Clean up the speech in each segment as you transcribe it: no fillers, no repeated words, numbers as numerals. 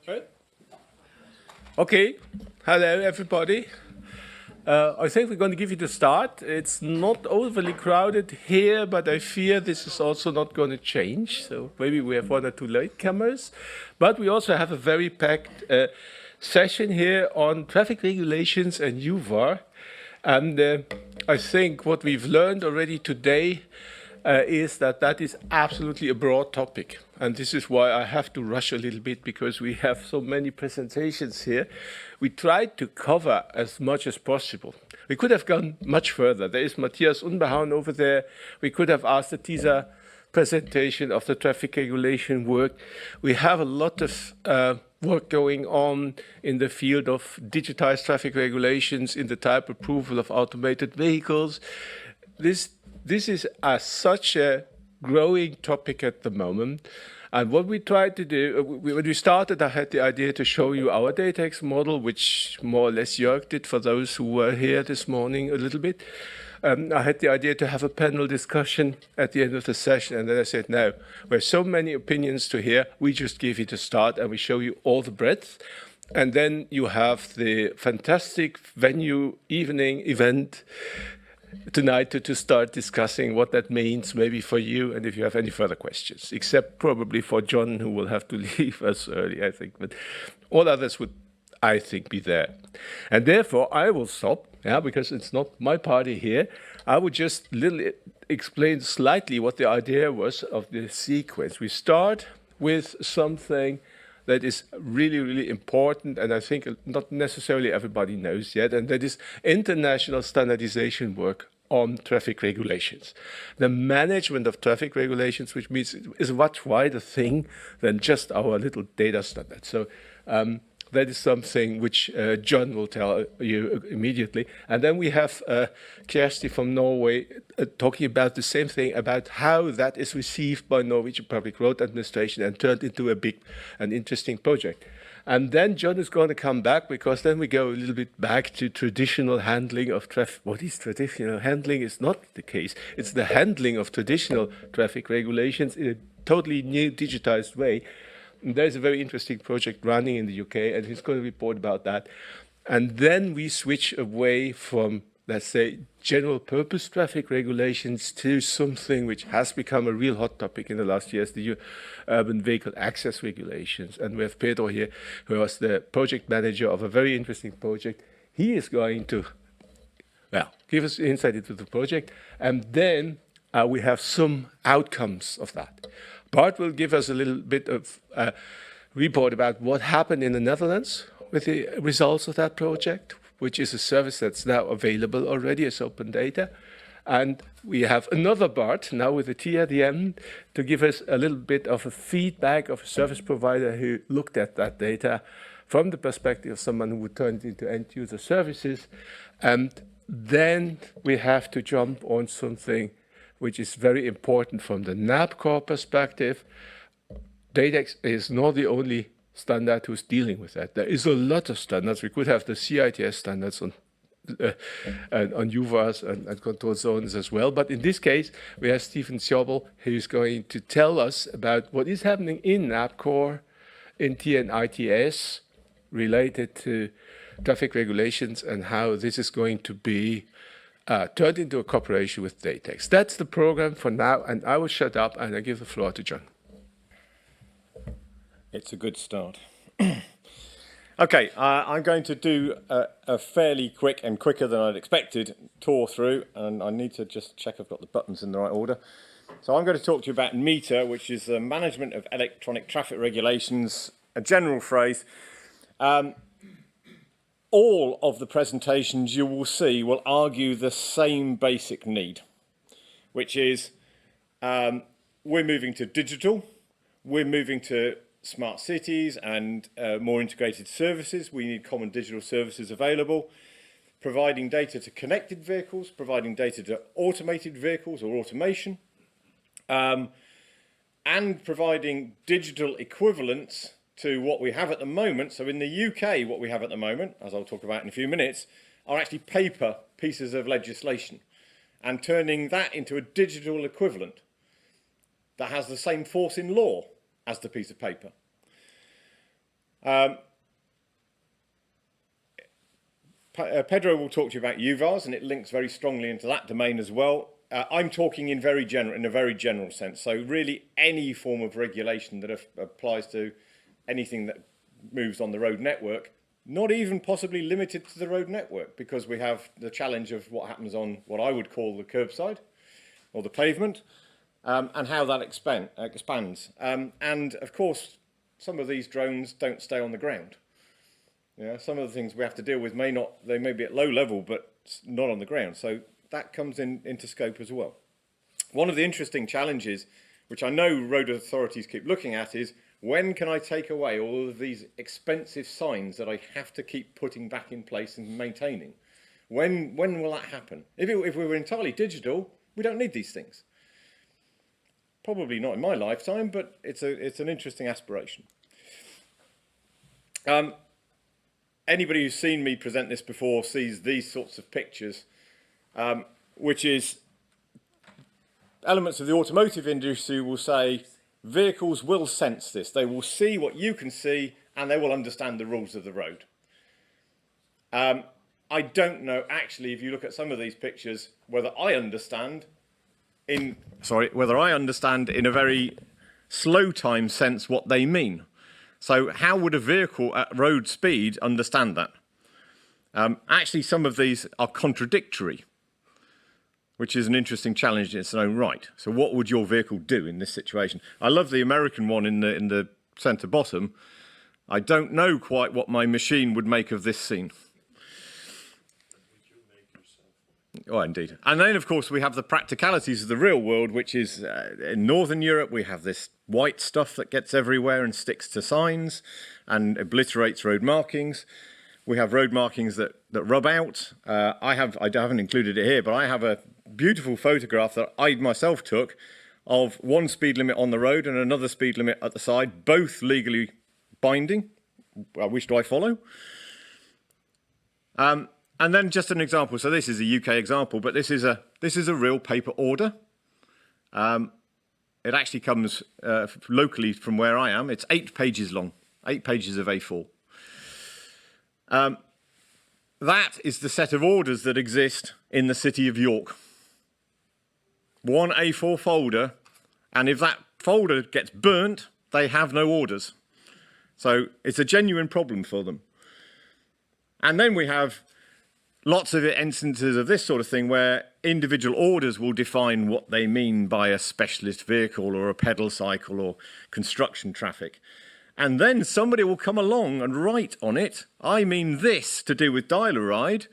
Right. Okay. Hello, everybody. I think we're going to give you the start. It's not overly crowded here, but I fear this is also not going to change. So maybe we have one or two latecomers. But we also have a very packed session here on traffic regulations and UVAR. And I think what we've learned already today is that that is absolutely a broad topic. And this is why I have to rush a little bit, because we have so many presentations here. We tried to cover as much as possible. We could have gone much further. There is Matthias Unbehauen over there. We could have asked the TISA presentation of the traffic regulation work. We have a lot of work going on in the field of digitized traffic regulations, in the type approval of automated vehicles. This is such a growing topic at the moment. And what we tried to do, when we started, I had the idea to show you our DataX model, which more or less Jörg did for those who were here this morning a little bit. I had the idea to have a panel discussion at the end of the session, and then I said, no, we have so many opinions to hear, we just give you the start and we show you all the breadth. And then you have the fantastic venue evening event tonight to start discussing what that means maybe for you, and if you have any further questions, except probably for John, who will have to leave us early, I think. But all others would, I think, be there. And therefore, I will stop, because it's not my party here. I would just explain slightly what the idea was of the sequence. We start with something that is really, really important, and I think not necessarily everybody knows yet, and that is international standardization work on traffic regulations. The management of traffic regulations, which means it is a much wider thing than just our little data standard. So that is something which John will tell you immediately. And then we have Kjersti from Norway talking about the same thing, about how that is received by Norwegian Public Road Administration and turned into a big and interesting project. And then John is going to come back, because then we go a little bit back to traditional handling of traffic. What is traditional handling is not the case. It's the handling of traditional traffic regulations in a totally new digitized way. There's a very interesting project running in the UK, and he's going to report about that. And then we switch away from, let's say, general purpose traffic regulations to something which has become a real hot topic in the last years, the urban vehicle access regulations. And we have Pedro here, who was the project manager of a very interesting project. He is going to, give us insight into the project. And then we have some outcomes of that. Bart will give us a little bit of a report about what happened in the Netherlands with the results of that project, which is a service that's now available already as open data. And we have another Bart now with a T at the end to give us a little bit of a feedback of a service provider who looked at that data from the perspective of someone who would turn it into end-user services. And then we have to jump on something which is very important from the NABCOR perspective. DataX is not the only standard who's dealing with that. There is a lot of standards. We could have the CITS standards on UVARs and control zones as well. But in this case, we have Stephen Sjobbel, who's going to tell us about what is happening in NABCOR, in TNITS, related to traffic regulations, and how this is going to be turned into a cooperation with DataX. That's the program for now, and I will shut up and I give the floor to John. It's a good start. Okay, I'm going to do a fairly quick, and quicker than I'd expected, tour through, and I need to just check I've got the buttons in the right order. So I'm going to talk to you about METR, which is the Management of Electronic Traffic Regulations, a general phrase. All of the presentations you will see will argue the same basic need, which is we're moving to digital, we're moving to smart cities and more integrated services. We need common digital services available, providing data to connected vehicles, providing data to automated vehicles or automation, and providing digital equivalents to what we have at the moment. So in the UK, what we have at the moment, as I'll talk about in a few minutes, are actually paper pieces of legislation, and turning that into a digital equivalent that has the same force in law as the piece of paper. Pedro will talk to you about UVARs, and it links very strongly into that domain as well. I'm talking in a very general sense. So really any form of regulation that applies to anything that moves on the road network, not even possibly limited to the road network, because we have the challenge of what happens on what I would call the curbside or the pavement, and how that expands. And of course, some of these drones don't stay on the ground. Yeah, some of the things we have to deal with they may be at low level, but not on the ground. So that comes into scope as well. One of the interesting challenges, which I know road authorities keep looking at, is when can I take away all of these expensive signs that I have to keep putting back in place and maintaining? When will that happen? If we were entirely digital, we don't need these things. Probably not in my lifetime, but it's an interesting aspiration. Anybody who's seen me present this before sees these sorts of pictures, which is elements of the automotive industry will say vehicles will sense this. They will see what you can see, and they will understand the rules of the road. I don't know, actually, if you look at some of these pictures, whether I understand in a very slow time sense what they mean. So how would a vehicle at road speed understand that? Actually, some of these are contradictory, which is an interesting challenge in its own right. So what would your vehicle do in this situation? I love the American one in the centre bottom. I don't know quite what my machine would make of this scene. Oh, indeed. And then, of course, we have the practicalities of the real world, which is in Northern Europe, we have this white stuff that gets everywhere and sticks to signs and obliterates road markings. We have road markings that rub out. I haven't included it here, but I have a beautiful photograph that I myself took of one speed limit on the road and another speed limit at the side, both legally binding. Which do I follow? And then just an example. So this is a UK example, but this is a real paper order. It actually comes locally from where I am. It's 8 pages long, 8 pages of A4. That is the set of orders that exist in the city of York. One A4 folder, and if that folder gets burnt, they have no orders. So it's a genuine problem for them. And then we have lots of instances of this sort of thing where individual orders will define what they mean by a specialist vehicle or a pedal cycle or construction traffic. And then somebody will come along and write on it, I mean this to do with dial-a-ride,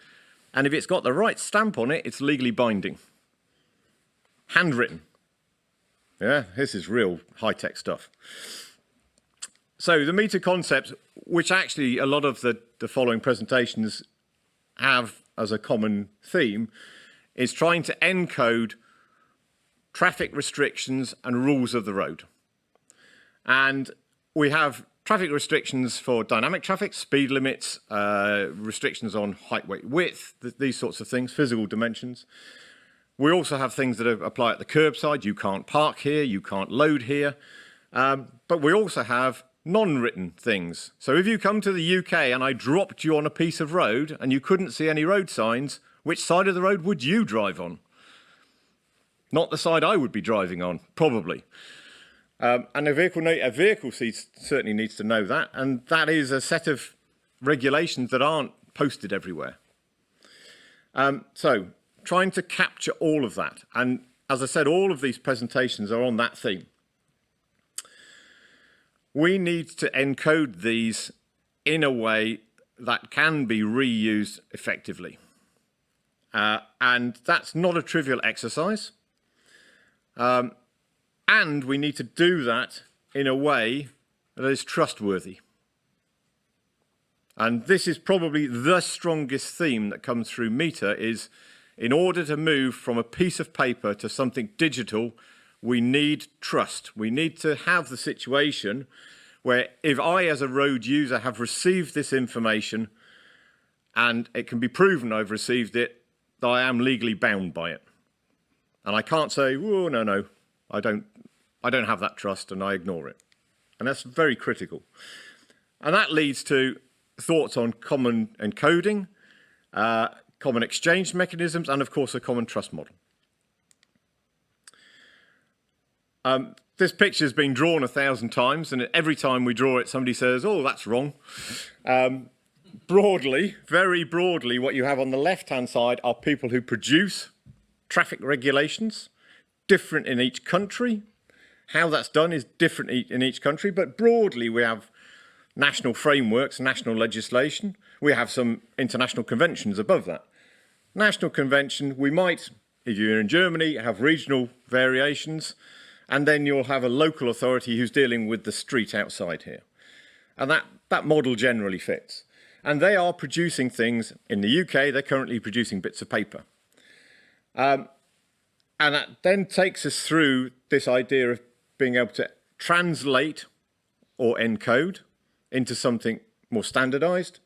and if it's got the right stamp on it, it's legally binding. Handwritten. Yeah, this is real high-tech stuff. So the meter concept, which actually a lot of the following presentations have as a common theme, is trying to encode traffic restrictions and rules of the road. And we have traffic restrictions for dynamic traffic, speed limits, restrictions on height, weight, width, these sorts of things, physical dimensions. We also have things that apply at the curbside. You can't park here, you can't load here. But we also have non-written things. So if you come to the UK and I dropped you on a piece of road and you couldn't see any road signs, which side of the road would you drive on? Not the side I would be driving on, probably. And a vehicle certainly needs to know that, and that is a set of regulations that aren't posted everywhere. So trying to capture all of that, and as I said, all of these presentations are on that theme. We need to encode these in a way that can be reused effectively. And that's not a trivial exercise. And we need to do that in a way that is trustworthy. And this is probably the strongest theme that comes through METR, is in order to move from a piece of paper to something digital, we need trust. We need to have the situation where if I, as a road user, have received this information and it can be proven I've received it, that I am legally bound by it. And I can't say, oh, no, I don't have that trust and I ignore it. And that's very critical. And that leads to thoughts on common encoding, common exchange mechanisms, and of course a common trust model. This picture has been drawn 1,000 times, and every time we draw it, somebody says, oh, that's wrong. Broadly, very broadly, what you have on the left-hand side are people who produce traffic regulations, different in each country. How that's done is different in each country, but broadly we have national frameworks, national legislation. We have some international conventions above that. National convention, we might, if you're in Germany, have regional variations, and then you'll have a local authority who's dealing with the street outside here. And that model generally fits. And they are producing things. In the UK, they're currently producing bits of paper. And that then takes us through this idea of being able to translate or encode into something more standardized,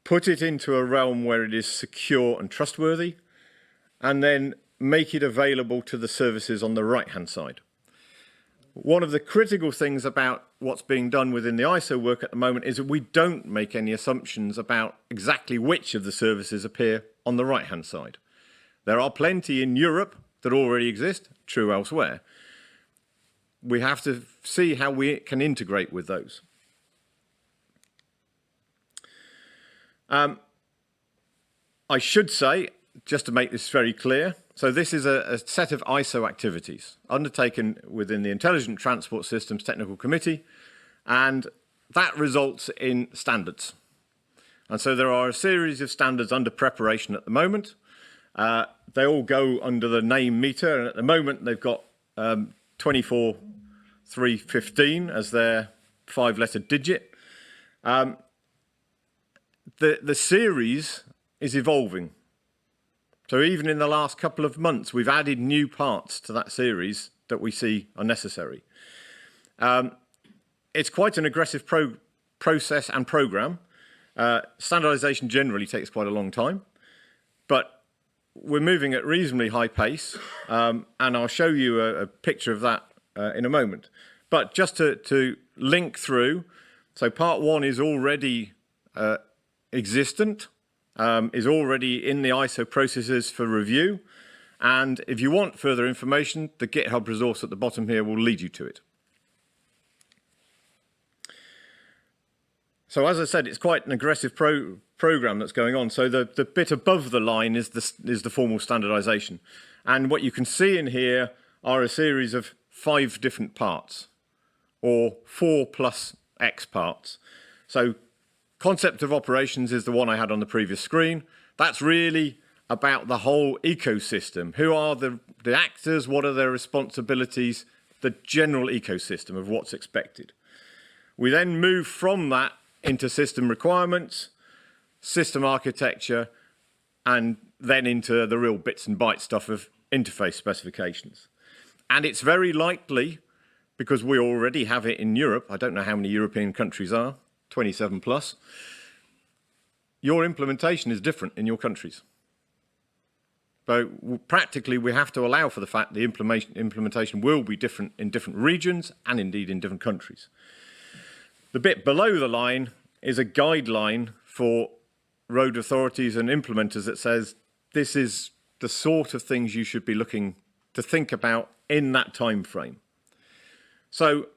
put it into a realm where it is secure and trustworthy, and then make it available to the services on the right-hand side. One of the critical things about what's being done within the ISO work at the moment is that we don't make any assumptions about exactly which of the services appear on the right-hand side. There are plenty in Europe that already exist, true elsewhere. We have to see how we can integrate with those. I should say, just to make this very clear, so this is a set of ISO activities undertaken within the Intelligent Transport Systems Technical Committee, and that results in standards. And so there are a series of standards under preparation at the moment. They all go under the name METR, and at the moment they've got 24315 as their 5-letter digit. The series is evolving. So even in the last couple of months, we've added new parts to that series that we see are necessary. It's quite an aggressive process and program. Standardization generally takes quite a long time, but we're moving at reasonably high pace, and I'll show you a picture of that in a moment. But just to link through, so part one is already existent, is already in the ISO processes for review, and if you want further information, the GitHub resource at the bottom here will lead you to it. So as I said, it's quite an aggressive program that's going on. So the bit above the line is the formal standardization. And what you can see in here are a series of 5 different parts, or 4 plus X parts. So concept of operations is the one I had on the previous screen. That's really about the whole ecosystem. Who are the actors? What are their responsibilities? The general ecosystem of what's expected. We then move from that into system requirements, system architecture, and then into the real bits and bytes stuff of interface specifications. And it's very likely, because we already have it in Europe, I don't know how many European countries are, 27 plus, your implementation is different in your countries. So practically we have to allow for the fact the implementation will be different in different regions and indeed in different countries. The bit below the line is a guideline for road authorities and implementers that says this is the sort of things you should be looking to think about in that time frame. So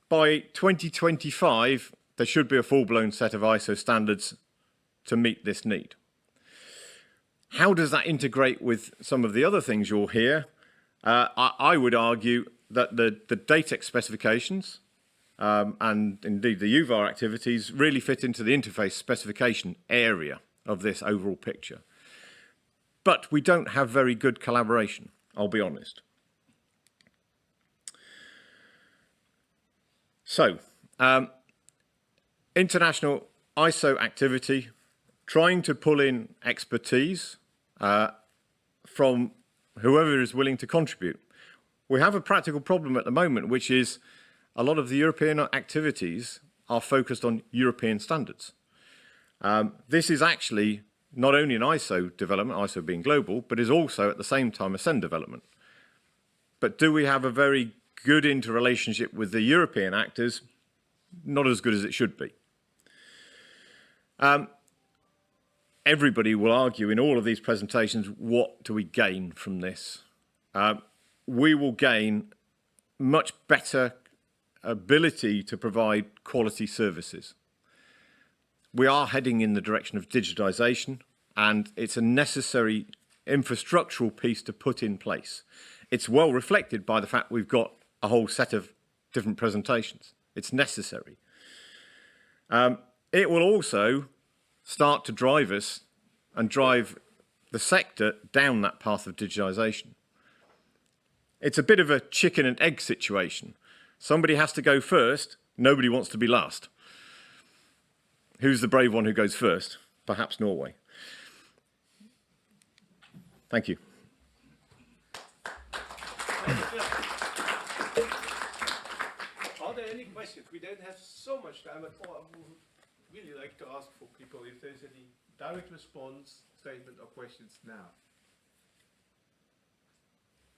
by 2025, there should be a full-blown set of ISO standards to meet this need. How does that integrate with some of the other things you'll hear? I would argue that the DATEX specifications and indeed the UVAR activities really fit into the interface specification area of this overall picture. But we don't have very good collaboration, I'll be honest. So, international ISO activity, trying to pull in expertise from whoever is willing to contribute. We have a practical problem at the moment, which is a lot of the European activities are focused on European standards. This is actually not only an ISO development, ISO being global, but is also at the same time a SEN development. But do we have a very good interrelationship with the European actors? not as good as it should be. Everybody will argue in all of these presentations, what do we gain from this? We will gain much better ability to provide quality services. We are heading in the direction of digitalisation, and it's a necessary infrastructural piece to put in place. It's well reflected by the fact we've got a whole set of different presentations. It's necessary. It will also start to drive us and drive the sector down that path of digitalisation. It's a bit of a chicken and egg situation. Somebody has to go first. Nobody wants to be last. Who's the brave one who goes first? Perhaps Norway. Thank you. Are there any questions? We don't have so much time, but I would really like to ask for people if there's any direct response, statement, or questions now.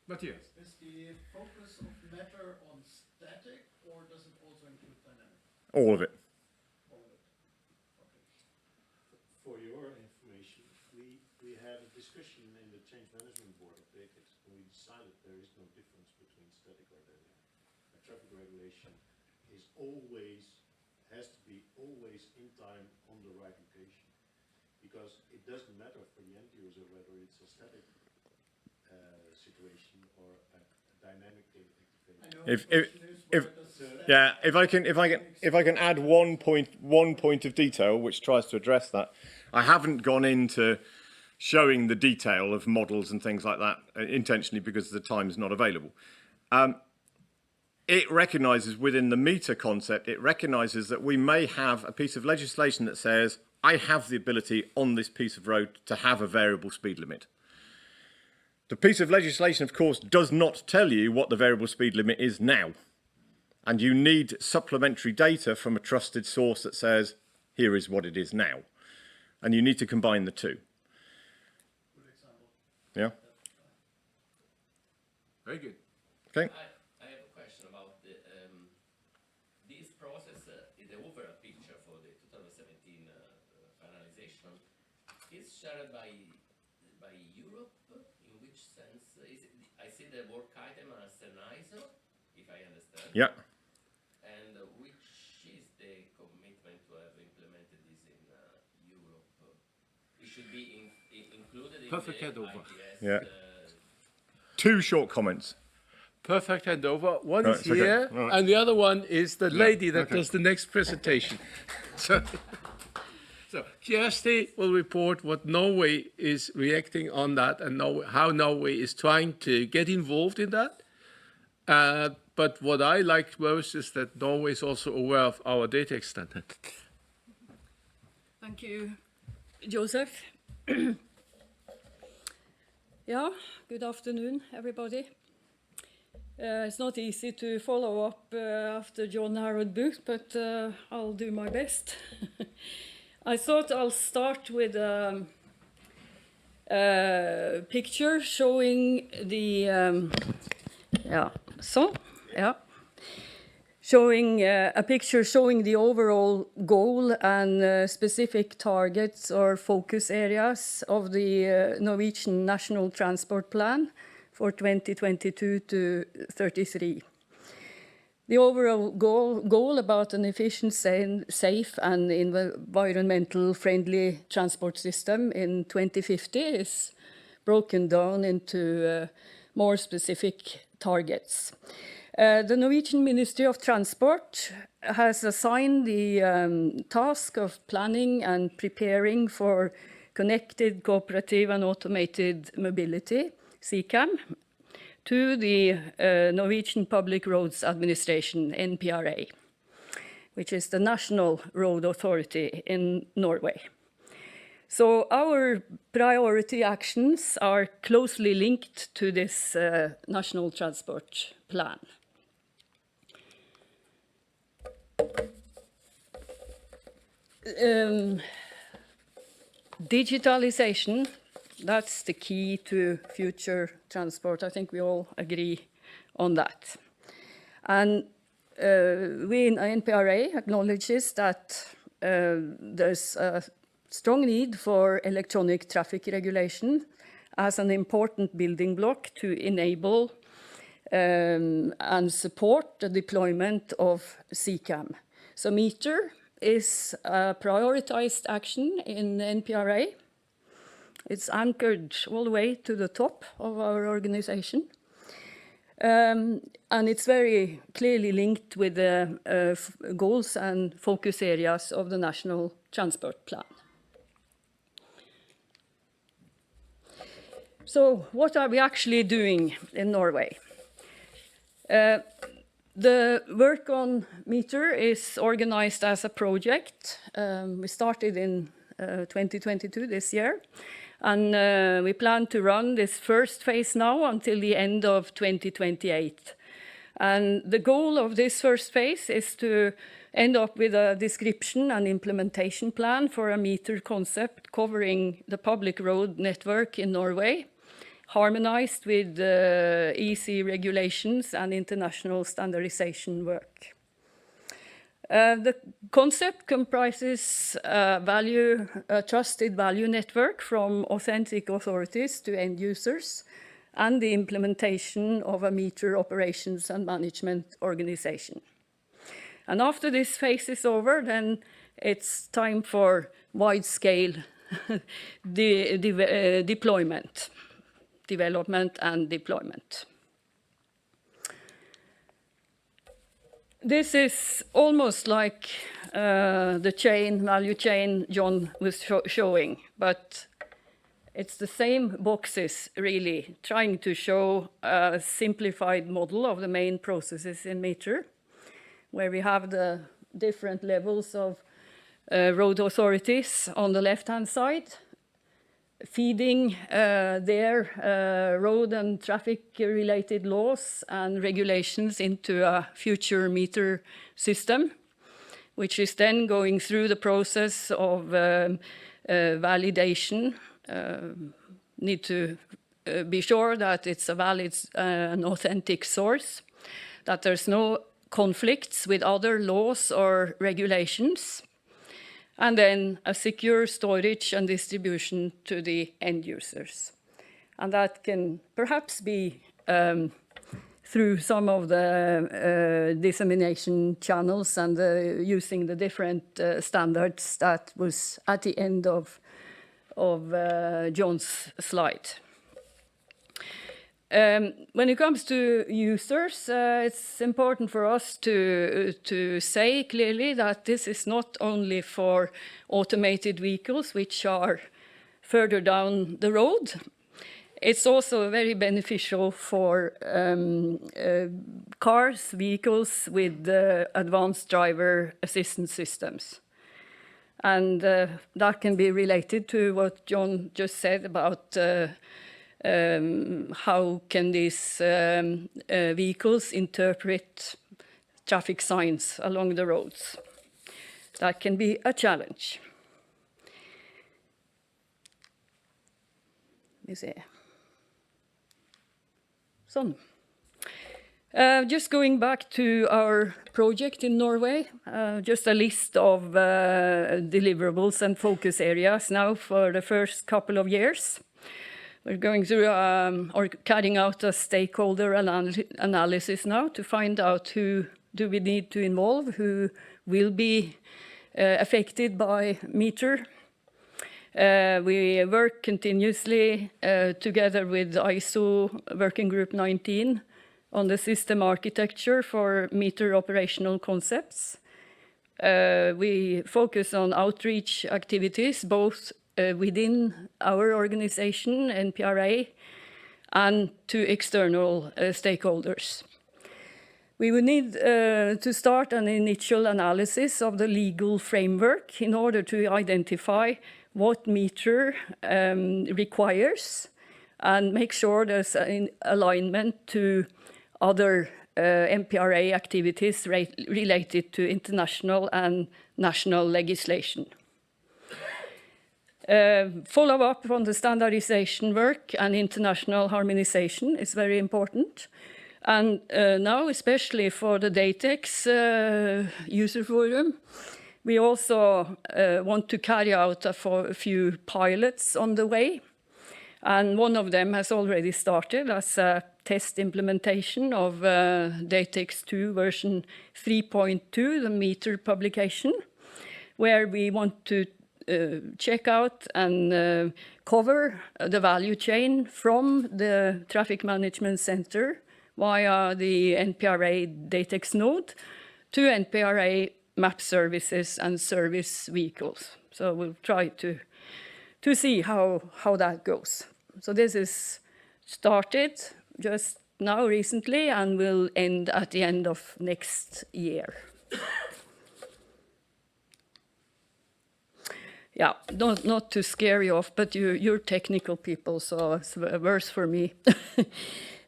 Matthias. Is the focus of METR on static, or does it also include dynamic? All of it. All of it. Okay. For your information, we had a discussion in the Change Management Board of DECIS, and we decided there is no difference between static or dynamic. Traffic regulation is has to be always in time on the right location, because it doesn't matter for the end user whether it's a static situation or a dynamic activation. If I can add one point of detail which tries to address that. I haven't gone into showing the detail of models and things like that intentionally because the time is not available. It recognises within the meter concept, it recognises that we may have a piece of legislation that says, I have the ability on this piece of road to have a variable speed limit. The piece of legislation, of course, does not tell you what the variable speed limit is now. And you need supplementary data from a trusted source that says, here is what it is now. And you need to combine the two. Good example. Yeah? Very good. Okay. I have a question about this process, the overall picture for the 2017 finalization is shared by Europe. In which sense is it? I see the work item as an ISO, if I understand. Yeah. And which is the commitment to have implemented this in Europe? It should be included in Perfect the handover. ITS, Yeah. Two short comments. Perfect handover. One Right, is okay. here, Right. and the other one is the lady that okay. does the next presentation. So Kirsty will report what Norway is reacting on that and how Norway is trying to get involved in that. But what I like most is that Norway is also aware of our data standard. Thank you, Joseph. Yeah, good afternoon, everybody. It's not easy to follow up after John Harold Booth, but I'll do my best. I thought I'll start with a picture showing the showing a picture showing the overall goal and specific targets or focus areas of the Norwegian National Transport Plan for 2022 to 33. The overall goal about an efficient, safe and environmental friendly transport system in 2050 is broken down into more specific targets. The Norwegian Ministry of Transport has assigned the task of planning and preparing for connected, cooperative and automated mobility, CCAM, to the Norwegian Public Roads Administration, NPRA, which is the national road authority in Norway. So our priority actions are closely linked to this national transport plan. Digitalization, that's the key to future transport. I think we all agree on that. And we in NPRA acknowledges that there's a strong need for electronic traffic regulation as an important building block to enable and support the deployment of CCAM. So METR is a prioritized action in NPRA. It's anchored all the way to the top of our organization. And it's very clearly linked with the goals and focus areas of the National Transport Plan. So what are we actually doing in Norway? The work on METR is organized as a project. We started in 2022, this year, and we plan to run this first phase now until the end of 2028. And the goal of this first phase is to end up with a description and implementation plan for a METR concept covering the public road network in Norway, harmonized with EC regulations and international standardization work. The concept comprises a trusted value network from authentic authorities to end users and the implementation of a METR operations and management organization. And after this phase is over, then it's time for wide-scale development and deployment. This is almost like the value chain John was showing, but it's the same boxes really, trying to show a simplified model of the main processes in METR, where we have the different levels of road authorities on the left-hand side, feeding their road and traffic-related laws and regulations into a future METR system, which is then going through the process of validation. Need to be sure that it's a valid and authentic source, that there's no conflicts with other laws or regulations, and then a secure storage and distribution to the end users. And that can perhaps be through some of the dissemination channels and using the different standards that was at the end of John's slide. When it comes to users, it's important for us to say clearly that this is not only for automated vehicles, which are further down the road. It's also very beneficial for cars, vehicles with advanced driver assistance systems. And that can be related to what John just said about how can these vehicles interpret traffic signs along the roads. That can be a challenge. Let me see. So, just going back to our project in Norway, just a list of deliverables and focus areas now for the first couple of years. We're going through or carrying out a stakeholder analysis now to find out who do we need to involve, who will be affected by METR. We work continuously together with ISO Working Group 19 on the system architecture for METR operational concepts. We focus on outreach activities, both within our organization, NPRA, and to external stakeholders. We will need to start an initial analysis of the legal framework in order to identify what METR requires and make sure there's an alignment to other NPRA activities related to international and national legislation. Follow up on the standardization work and international harmonization is very important. And now, especially for the DATEX user forum, we also want to carry out a few pilots on the way. And one of them has already started as a test implementation of DATEX 2 version 3.2, the METR publication, where we want to check out and cover the value chain from the Traffic Management Center via the NPRA DATEX node to NPRA map services and service vehicles. So we'll try to see how that goes. So this is started just now recently and will end at the end of next year. Yeah, not to scare you off, but you're technical people, so it's worse for me.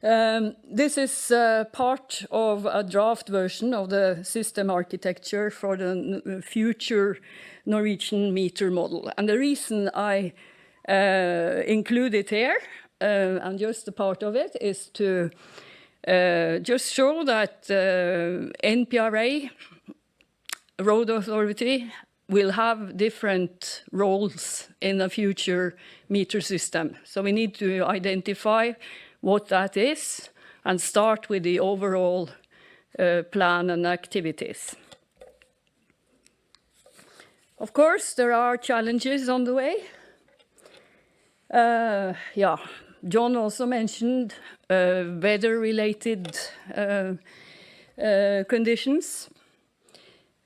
This is part of a draft version of the system architecture for the future Norwegian meter model. And the reason I include it here, and just a part of it, is to just show that NPRA, Road Authority, will have different roles in a future meter system. So we need to identify what that is and start with the overall plan and activities. Of course, there are challenges on the way. Yeah, John also mentioned weather-related conditions.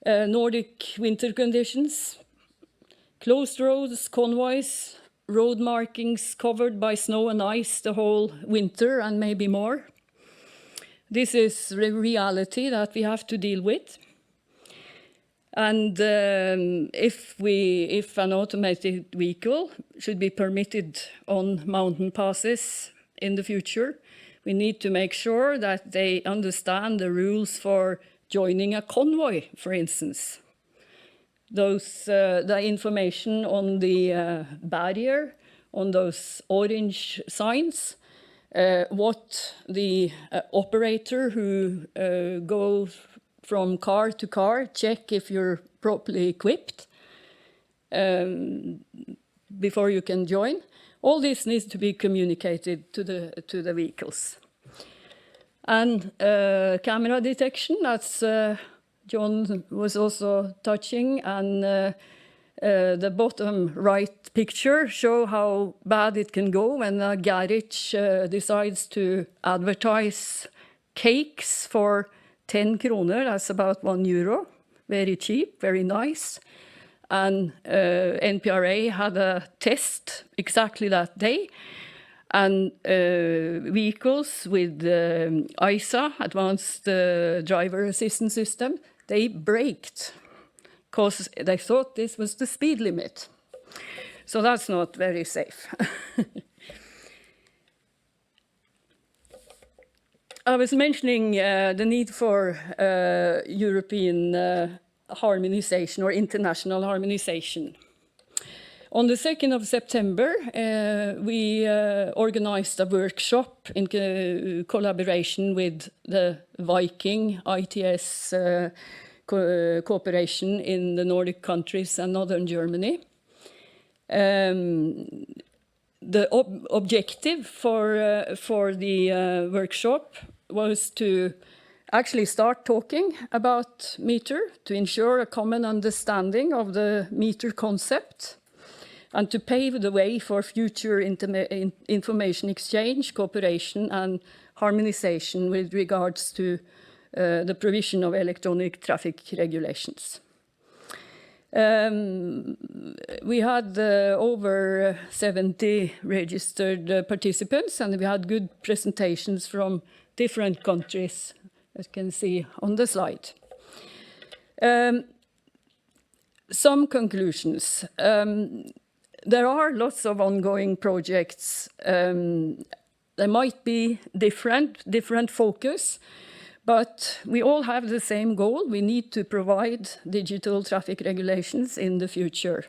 Nordic winter conditions, closed roads, convoys, road markings covered by snow and ice the whole winter and maybe more. This is the reality that we have to deal with. And if an automated vehicle should be permitted on mountain passes in the future, we need to make sure that they understand the rules for joining a convoy, for instance. The information on the barrier, on those orange signs, what the operator who goes from car to car, check if you're properly equipped before you can join. All this needs to be communicated to the vehicles. And camera detection, that's John was also touching, and the bottom right picture show how bad it can go when a garage decides to advertise cakes for 10 kroner, that's about €1, very cheap, very nice. And NPRA had a test exactly that day. And vehicles with ISA, Advanced Driver Assistance System, they braked because they thought this was the speed limit. So that's not very safe. I was mentioning the need for European harmonization or international harmonization. On the 2nd of September, we organized a workshop in collaboration with the Viking ITS cooperation in the Nordic countries and northern Germany. The objective for the workshop was to actually start talking about meter, to ensure a common understanding of the meter concept, and to pave the way for future information exchange, cooperation, and harmonization with regards to the provision of electronic traffic regulations. We had over 70 registered participants, and we had good presentations from different countries, as you can see on the slide. Some conclusions. There are lots of ongoing projects. They might be different focus, but we all have the same goal. We need to provide digital traffic regulations in the future.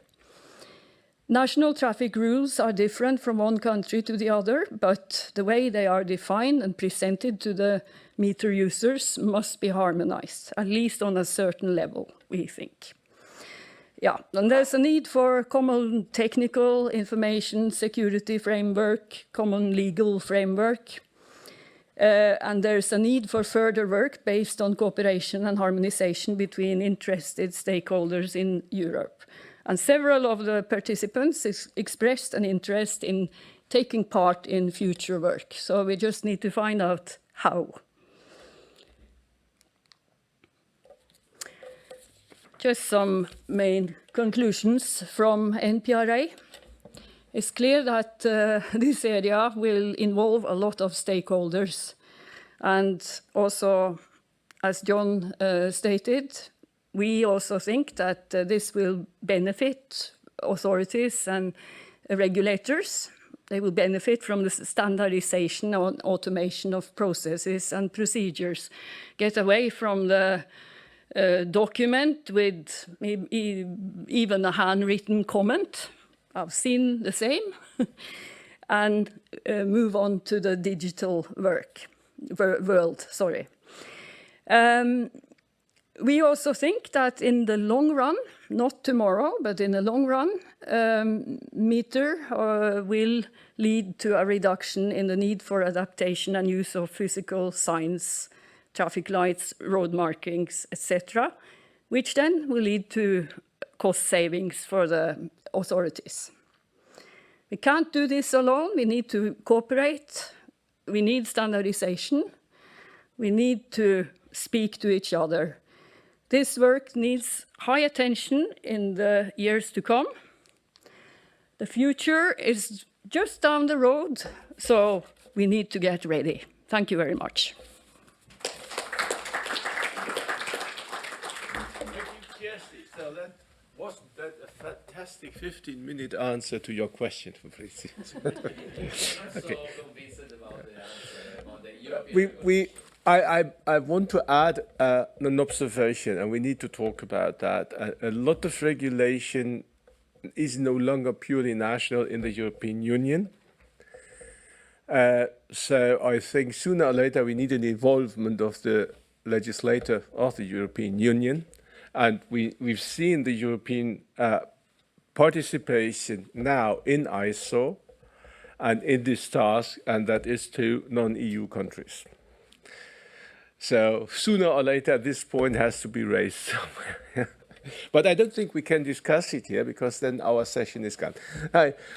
National traffic rules are different from one country to the other, but the way they are defined and presented to the meter users must be harmonized, at least on a certain level, we think. Yeah, and there's a need for common technical information security framework, common legal framework, and there's a need for further work based on cooperation and harmonization between interested stakeholders in Europe. And several of the participants expressed an interest in taking part in future work. So we just need to find out how. Just some main conclusions from NPRA. It's clear that this area will involve a lot of stakeholders. And also, as John stated, we also think that this will benefit authorities and regulators. They will benefit from the standardization and automation of processes and procedures, get away from the document with even a handwritten comment. I've seen the same, and move on to the digital world. Sorry. We also think that in the long run, not tomorrow, but in the long run, METR will lead to a reduction in the need for adaptation and use of physical signs, traffic lights, road markings, etc., which then will lead to cost savings for the authorities. We can't do this alone. We need to cooperate. We need standardization. We need to speak to each other. This work needs high attention in the years to come. The future is just down the road, so we need to get ready. Thank you very much. So that wasn't that a fantastic 15-minute answer to your question, Fabrice? I'm so convinced about the answer about the European I want to add an observation, and we need to talk about that. A lot of regulation is no longer purely national in the European Union. So I think sooner or later we need an involvement of the legislator of the European Union. And we've seen the European participation now in ISO and in this task, and that is to non-EU countries. So sooner or later, this point has to be raised somewhere. But I don't think we can discuss it here, because then our session is gone.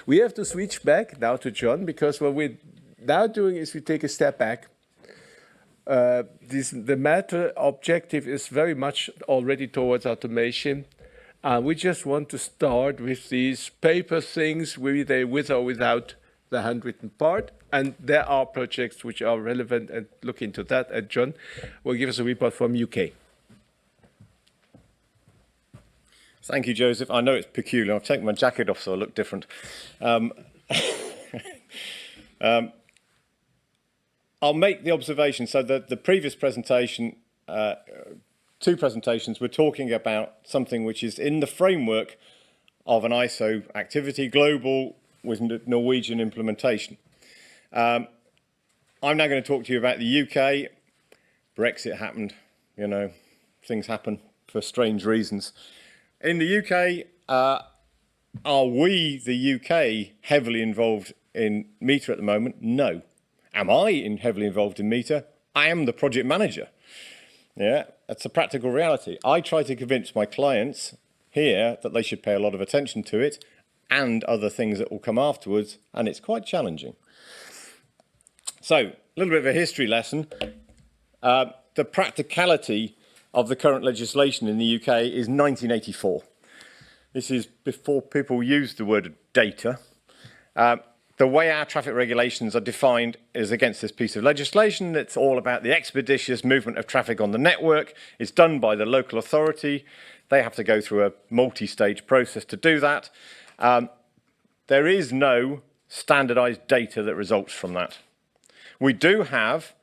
We have to switch back now to John, because what we're now doing is we take a step back. The METR objective is very much already towards automation. We just want to start with these paper things, whether they with or without the handwritten part. And there are projects which are relevant, and look into that. And John will give us a report from UK. Thank you, Joseph. I know it's peculiar. I've taken my jacket off so I look different. I'll make the observation. So the previous presentation, two presentations, were talking about something which is in the framework of an ISO activity, global with Norwegian implementation. I'm now going to talk to you about the UK. Brexit happened, you know, things happen for strange reasons. In the UK, are we, the UK, heavily involved in METR at the moment? No. Am I heavily involved in METR? I am the project manager. Yeah, that's a practical reality. I try to convince my clients here that they should pay a lot of attention to it and other things that will come afterwards, and it's quite challenging. So, a little bit of a history lesson. The practicality of the current legislation in the UK is 1984. This is before people used the word data. The way our traffic regulations are defined is against this piece of legislation. It's all about the expeditious movement of traffic on the network. It's done by the local authority. They have to go through a multi-stage process to do that. There is no standardized data that results from that. We do have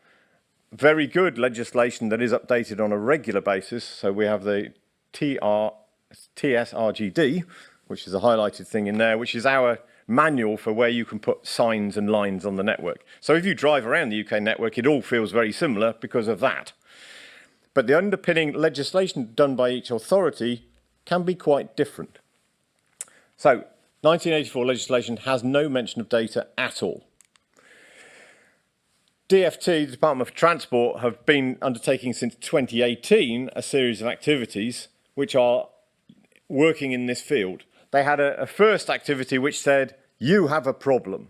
very good legislation that is updated on a regular basis. So we have the TSRGD, which is a highlighted thing in there, which is our manual for where you can put signs and lines on the network. So if you drive around the UK network, it all feels very similar because of that. But the underpinning legislation done by each authority can be quite different. So 1984 legislation has no mention of data at all. DFT, the Department of Transport, have been undertaking since 2018 a series of activities which are working in this field. They had a first activity which said, you have a problem.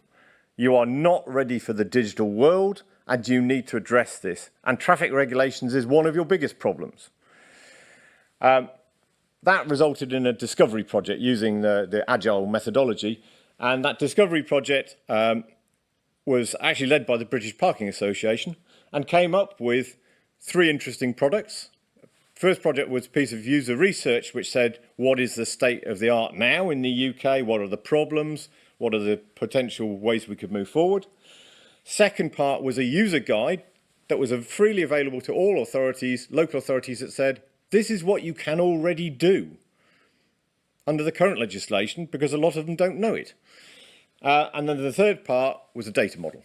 You are not ready for the digital world and you need to address this. And traffic regulations is one of your biggest problems. That resulted in a discovery project using the agile methodology. And that discovery project was actually led by the British Parking Association and came up with 3 interesting products. First project was a piece of user research which said, what is the state of the art now in the UK? What are the problems? What are the potential ways we could move forward? Second part was a user guide that was freely available to all authorities, local authorities, that said, this is what you can already do under the current legislation, because a lot of them don't know it. And then the third part was a data model.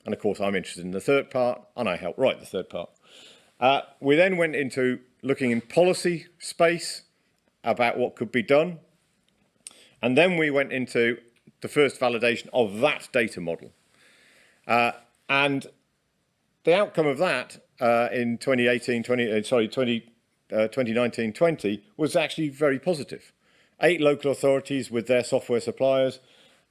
And of course, I'm interested in the third part, and I helped write the third part. We then went into looking in policy space about what could be done. And then we went into the first validation of that data model. And the outcome of that in 2019-20 was actually very positive. 8 local authorities with their software suppliers,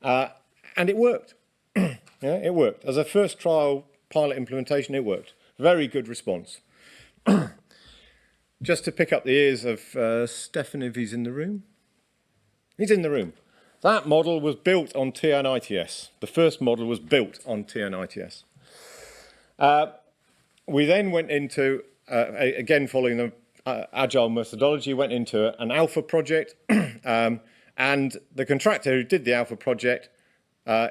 and it worked. Yeah, it worked. As a first trial pilot implementation, it worked. Very good response. Just to pick up the ears of Stefan, if he's in the room. He's in the room. That model was built on TRO-ITS. The first model was built on TRO-ITS. We then went into, again following the agile methodology, went into an alpha project, and the contractor who did the alpha project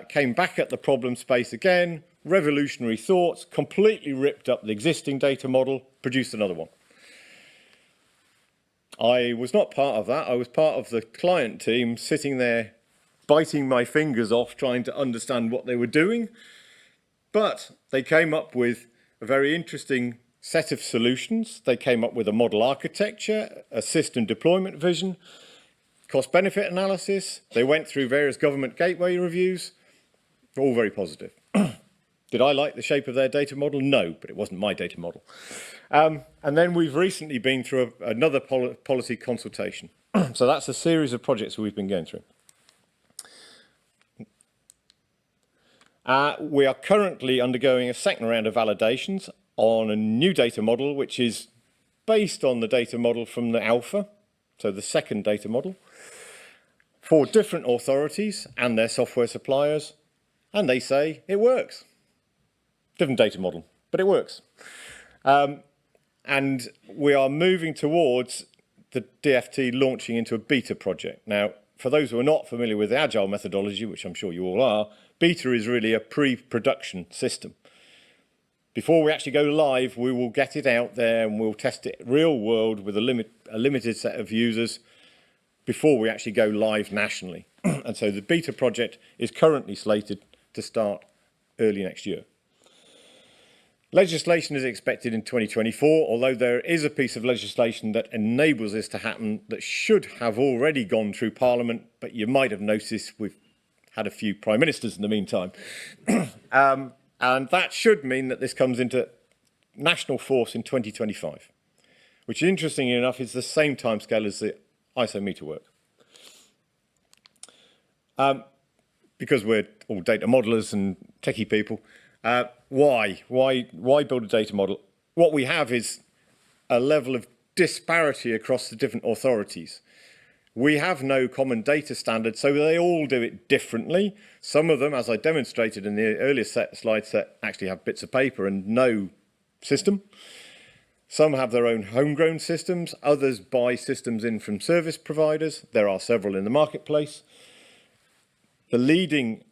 came back at the problem space again, revolutionary thoughts, completely ripped up the existing data model, produced another one. I was not part of that. I was part of the client team sitting there biting my fingers off trying to understand what they were doing. But they came up with a very interesting set of solutions. They came up with a model architecture, a system deployment vision, cost-benefit analysis. They went through various government gateway reviews, all very positive. Did I like the shape of their data model? No, but it wasn't my data model. And then we've recently been through another policy consultation. So that's a series of projects we've been going through. We are currently undergoing a second round of validations on a new data model, which is based on the data model from the alpha, so the second data model, for different authorities and their software suppliers, and they say it works. Different data model, but it works. And we are moving towards the DFT launching into a beta project. Now, for those who are not familiar with the agile methodology, which I'm sure you all are, beta is really a pre-production system. Before we actually go live, we will get it out there and we'll test it real world with a limited set of users before we actually go live nationally. And so the beta project is currently slated to start early next year. Legislation is expected in 2024, although there is a piece of legislation that enables this to happen that should have already gone through Parliament, but you might have noticed we've had a few Prime Ministers in the meantime. And that should mean that this comes into national force in 2025, which interestingly enough is the same timescale as the ISO meter work. Because we're all data modelers and techie people, why build a data model? What we have is a level of disparity across the different authorities. We have no common data standard, so they all do it differently. Some of them, as I demonstrated in the earlier slide set, actually have bits of paper and no system. Some have their own homegrown systems. Others buy systems in from service providers. There are several in the marketplace. The leading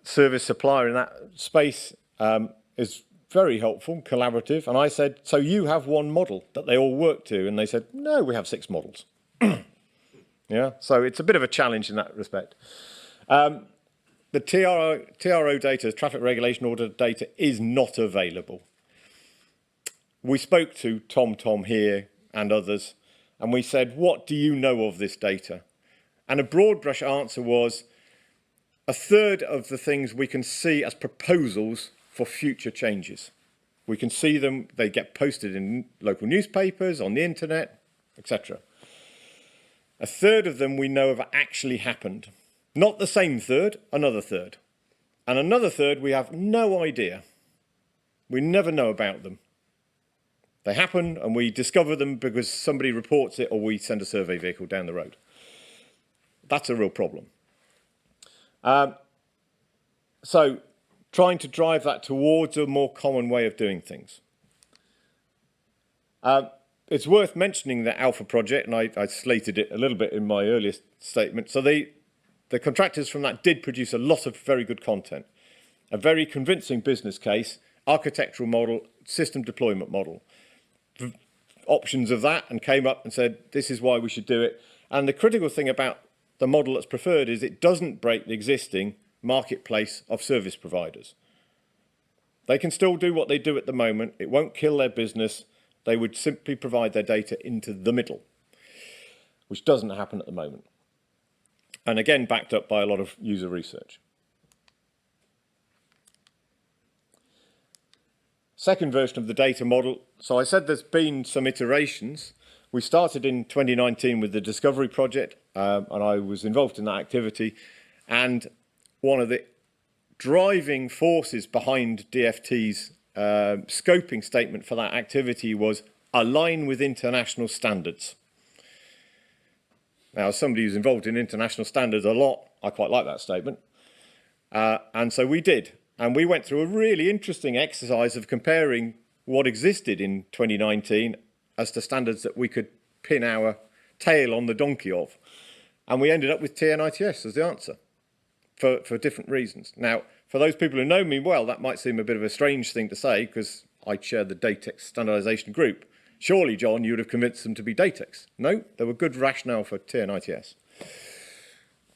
service supplier in that space is very helpful, collaborative. And I said, so you have one model that they all work to? And they said, no, we have 6 models. Yeah, so it's a bit of a challenge in that respect. The TRO data, traffic regulation order data, is not available. We spoke to Tom here and others, and we said, what do you know of this data? And a broad brush answer was, a third of the things we can see as proposals for future changes. We can see them, they get posted in local newspapers, on the internet, etc. A third of them we know have actually happened. Not the same third, another third. And another third we have no idea. We never know about them. They happen and we discover them because somebody reports it or we send a survey vehicle down the road. That's a real problem. So trying to drive that towards a more common way of doing things. It's worth mentioning the Alpha project, and I slated it a little bit in my earlier statement. So the contractors from that did produce a lot of very good content, a very convincing business case, architectural model, system deployment model, options of that, and came up and said, this is why we should do it. And the critical thing about the model that's preferred is it doesn't break the existing marketplace of service providers. They can still do what they do at the moment. It won't kill their business. They would simply provide their data into the middle, which doesn't happen at the moment. And again, backed up by a lot of user research. Second version of the data model. So I said there's been some iterations. We started in 2019 with the Discovery project, and I was involved in that activity. And one of the driving forces behind DFT's scoping statement for that activity was align with international standards. Now, as somebody who's involved in international standards a lot, I quite like that statement. And so we did. And we went through a really interesting exercise of comparing what existed in 2019 as to standards that we could pin our tail on the donkey of. And we ended up with TN-ITS as the answer for different reasons. Now, for those people who know me well, that might seem a bit of a strange thing to say because I chair the DATEX standardization group. Surely, John, you would have convinced them to be DATEX. No, there were good rationale for TN-ITS.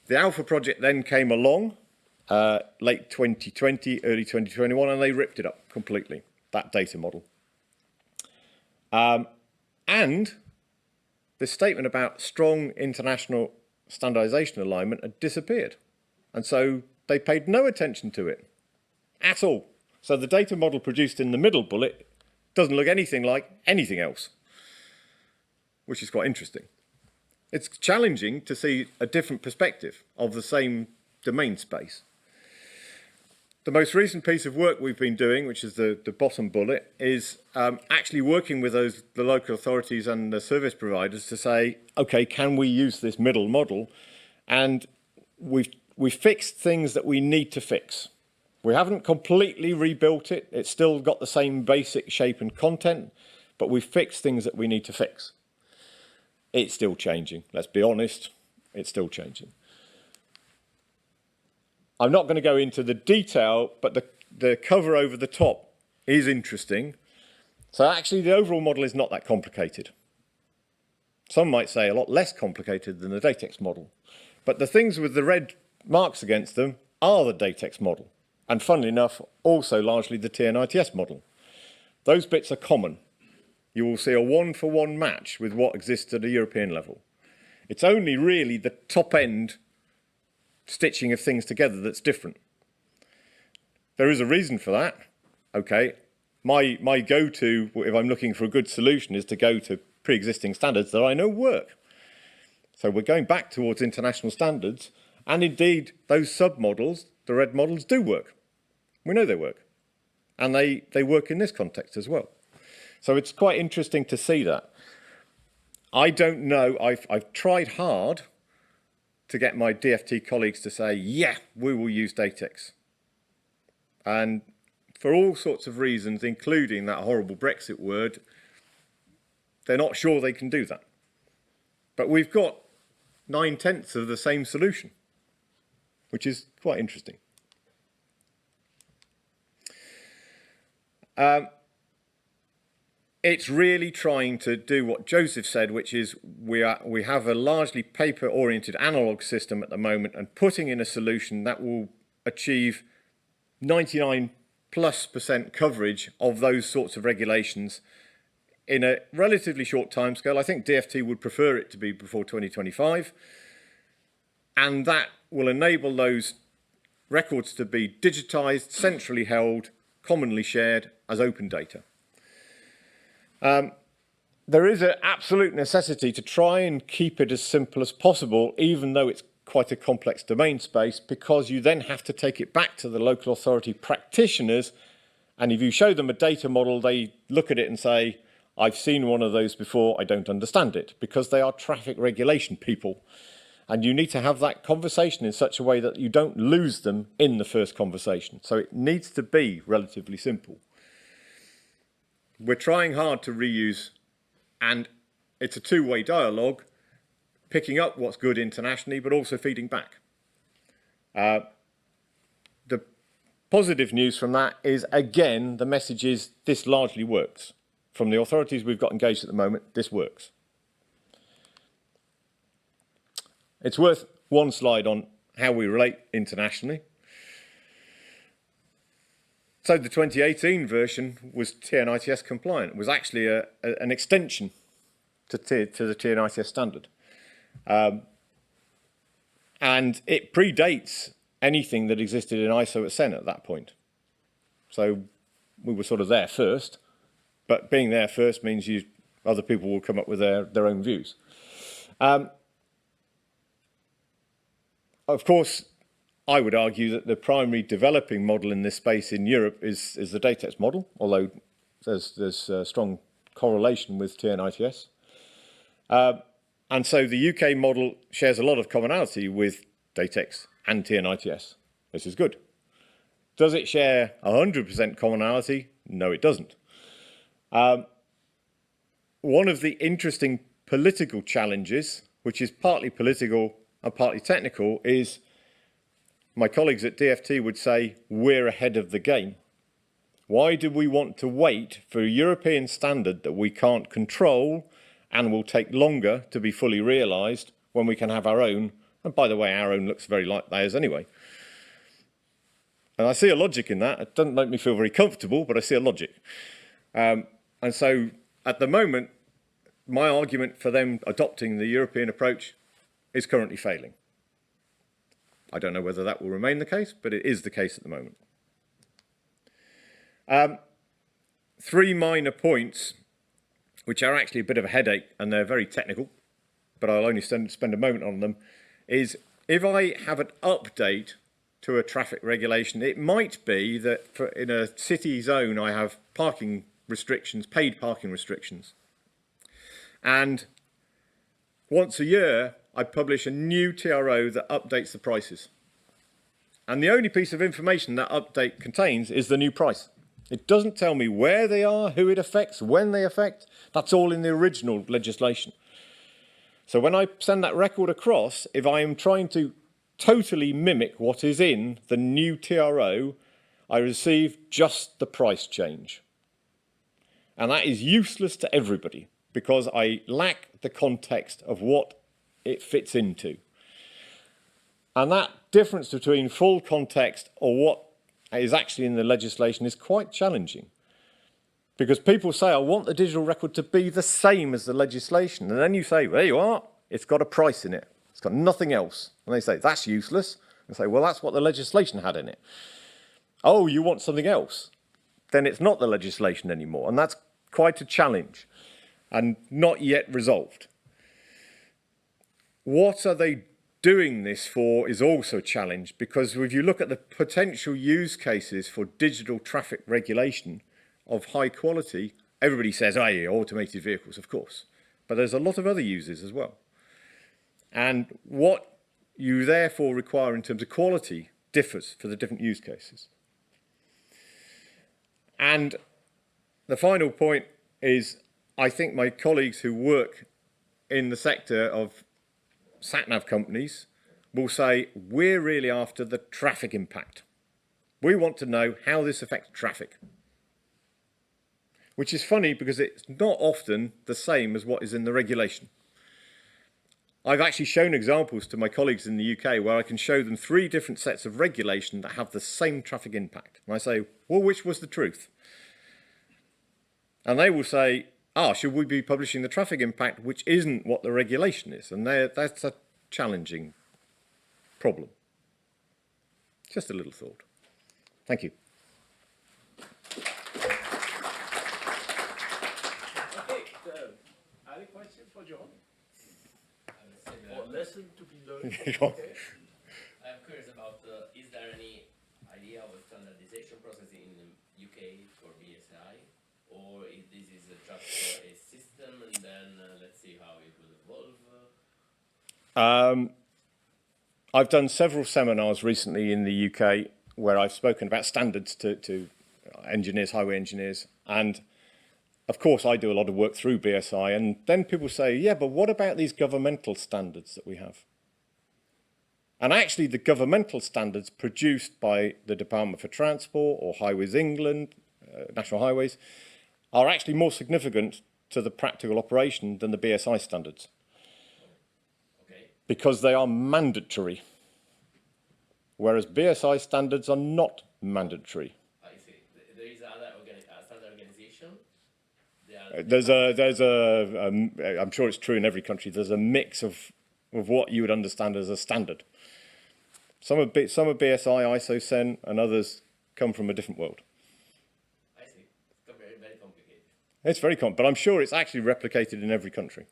The Alpha project then came along, late 2020, early 2021, and they ripped it up completely, that data model. And this statement about strong international standardization alignment had disappeared. And so they paid no attention to it at all. So the data model produced in the middle bullet doesn't look anything like anything else, which is quite interesting. It's challenging to see a different perspective of the same domain space. The most recent piece of work we've been doing, which is the bottom bullet, is actually working with the local authorities and the service providers to say, okay, can we use this middle model? And we've fixed things that we need to fix. We haven't completely rebuilt it. It's still got the same basic shape and content, but we've fixed things that we need to fix. It's still changing. Let's be honest. It's still changing. I'm not going to go into the detail, but the cover over the top is interesting. So actually, the overall model is not that complicated. Some might say a lot less complicated than the DATEX model. But the things with the red marks against them are the DATEX model. And funnily enough, also largely the TN-ITS model. Those bits are common. You will see a one-for-one match with what exists at a European level. It's only really the top-end stitching of things together that's different. There is a reason for that. Okay, my go-to, if I'm looking for a good solution, is to go to pre-existing standards that I know work. So we're going back towards international standards, and indeed those sub-models, the red models, do work. We know they work. And they work in this context as well. So it's quite interesting to see that. I don't know, I've tried hard to get my DFT colleagues to say, yeah, we will use DATEX. And for all sorts of reasons, including that horrible Brexit word, they're not sure they can do that. But we've got 9/10 of the same solution, which is quite interesting. it's really trying to do what Joseph said, which is we have a largely paper-oriented analog system at the moment, and putting in a solution that will achieve 99+% coverage of those sorts of regulations in a relatively short timescale. I think DFT would prefer it to be before 2025, and that will enable those records to be digitised, centrally held, commonly shared as open data. There is an absolute necessity to try and keep it as simple as possible, even though it's quite a complex domain space, because you then have to take it back to the local authority practitioners, and if you show them a data model, they look at it and say, I've seen one of those before, I don't understand it, because they are traffic regulation people. And you need to have that conversation in such a way that you don't lose them in the first conversation. So it needs to be relatively simple. We're trying hard to reuse, and it's a two-way dialogue, picking up what's good internationally, but also feeding back. The positive news from that is, again, the message is this largely works. From the authorities we've got engaged at the moment, this works. It's worth one slide on how we relate internationally. So the 2018 version was TRO-ITS compliant. It was actually an extension to the TRO-ITS standard. And it predates anything that existed in ISO at CEN at that point. So we were sort of there first, but being there first means other people will come up with their own views. Of course, I would argue that the primary developing model in this space in Europe is the Datex model, although there's a strong correlation with TRO-ITS. And so the UK model shares a lot of commonality with Datex and TRO-ITS. This is good. Does it share 100% commonality? No, it doesn't. One of the interesting political challenges, which is partly political and partly technical, is my colleagues at DFT would say we're ahead of the game. Why do we want to wait for a European standard that we can't control and will take longer to be fully realised when we can have our own? And by the way, our own looks very like theirs anyway. And I see a logic in that. It doesn't make me feel very comfortable, but I see a logic. And so at the moment, my argument for them adopting the European approach is currently failing. I don't know whether that will remain the case, but it is the case at the moment. Three minor points, which are actually a bit of a headache, and they're very technical, but I'll only spend a moment on them, is if I have an update to a traffic regulation, it might be that in a city zone I have parking restrictions, paid parking restrictions. And once a year, I publish a new TRO that updates the prices. And the only piece of information that update contains is the new price. It doesn't tell me where they are, who it affects, when they affect. That's all in the original legislation. So when I send that record across, if I am trying to totally mimic what is in the new TRO, I receive just the price change. And that is useless to everybody because I lack the context of what it fits into. And that difference between full context or what is actually in the legislation is quite challenging. Because people say, I want the digital record to be the same as the legislation. And then you say, well, there you are, it's got a price in it. It's got nothing else. And they say, that's useless. And say, well, that's what the legislation had in it. Oh, you want something else? Then it's not the legislation anymore. And that's quite a challenge and not yet resolved. What are they doing this for is also a challenge, because if you look at the potential use cases for digital traffic regulation of high quality, everybody says, oh yeah, automated vehicles, of course. But there's a lot of other uses as well. And what you therefore require in terms of quality differs for the different use cases. And the final point is, I think my colleagues who work in the sector of sat-nav companies will say, we're really after the traffic impact. We want to know how this affects traffic. which is funny because it's not often the same as what is in the regulation. I've actually shown examples to my colleagues in the UK where I can show them 3 different sets of regulation that have the same traffic impact. And I say, well, which was the truth? And they will say, should we be publishing the traffic impact, which isn't what the regulation is? And that's a challenging problem. Just a little thought. Thank you. Okay, any questions for John? Or lesson to be learned? Okay. I'm curious about, is there any idea of a standardization process in UK for BSI? Or if this is just a system and then let's see how it will evolve? I've done several seminars recently in the UK where I've spoken about standards to engineers, highway engineers, and of course I do a lot of work through BSI, and then people say, yeah, but what about these governmental standards that we have? And actually the governmental standards produced by the Department for Transport or Highways England, National Highways, are actually more significant to the practical operation than the BSI standards. Because they are mandatory, whereas BSI standards are not mandatory. I see. There is other standard organization. I'm sure it's true in every country. There's a mix of what you would understand as a standard. Some are BSI, ISO, CEN, and others come from a different world. I see. It's very, very complicated. It's very complicated, but I'm sure it's actually replicated in every country.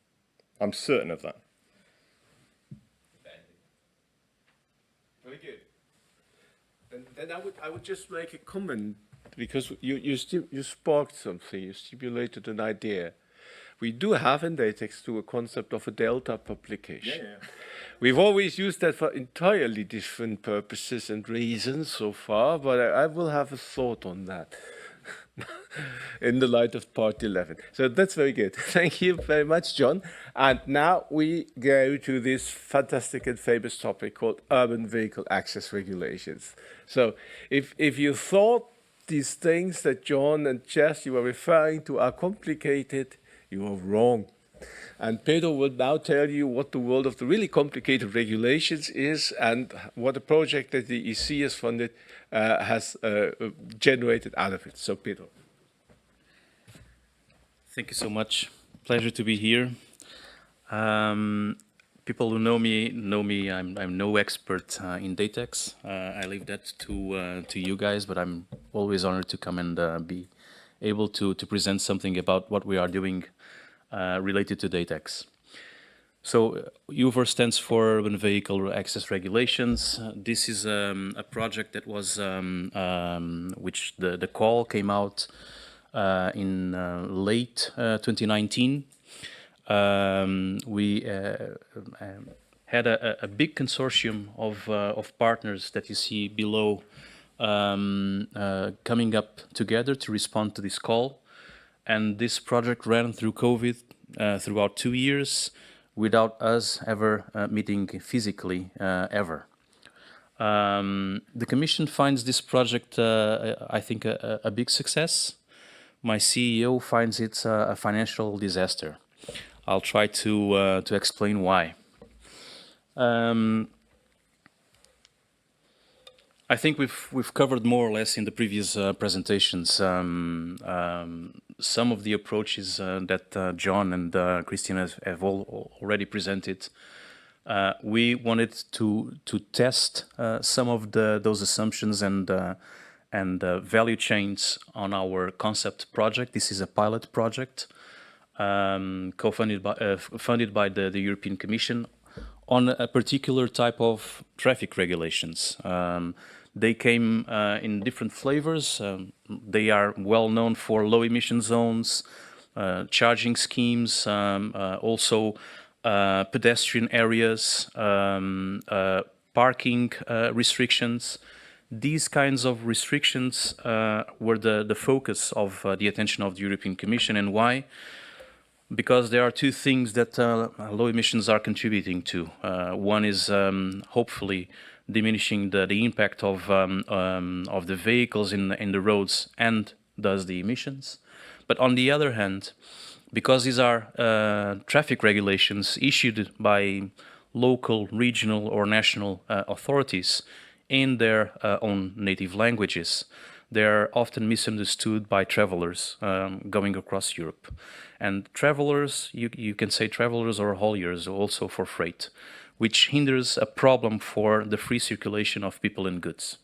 I'm certain of that. Very good. And then I would just make a comment, because you sparked something, you stimulated an idea. We do have in DATEX too a concept of a delta publication. Yeah. We've always used that for entirely different purposes and reasons so far, but I will have a thought on that in the light of part 11. So that's very good. Thank you very much, John. And now we go to this fantastic and famous topic called urban vehicle access regulations. So if you thought these things that John and Jess you were referring to are complicated, you are wrong. And Pedro will now tell you what the world of the really complicated regulations is and what a project that the EC has funded has generated out of it. So, Pedro. Thank you so much. Pleasure to be here. People who know me. I'm no expert in DATEX. I leave that to you guys, but I'm always honored to come and be able to present something about what we are doing related to DATEX. So UVAR stands for Urban Vehicle Access Regulations. This is a project that was, which the call came out in late 2019. We had a big consortium of partners that you see below coming up together to respond to this call. And this project ran through COVID throughout 2 years without us ever meeting physically ever. The Commission finds this project, I think, a big success. My CEO finds it a financial disaster. I'll try to explain why. I think we've covered more or less in the previous presentations some of the approaches that John and Christian have already presented. We wanted to test some of those assumptions and value chains on our concept project. This is a pilot project funded by the European Commission on a particular type of traffic regulations. They came in different flavors. They are well known for low emission zones, charging schemes, also pedestrian areas, parking restrictions. These kinds of restrictions were the focus of the attention of the European Commission. And why? Because there are two things that low emissions are contributing to. One is hopefully diminishing the impact of the vehicles in the roads and thus the emissions. But on the other hand, because these are traffic regulations issued by local, regional or national authorities in their own native languages, they are often misunderstood by travelers going across Europe. And travelers, you can say travelers or hauliers also for freight, which hinders a problem for the free circulation of people and goods.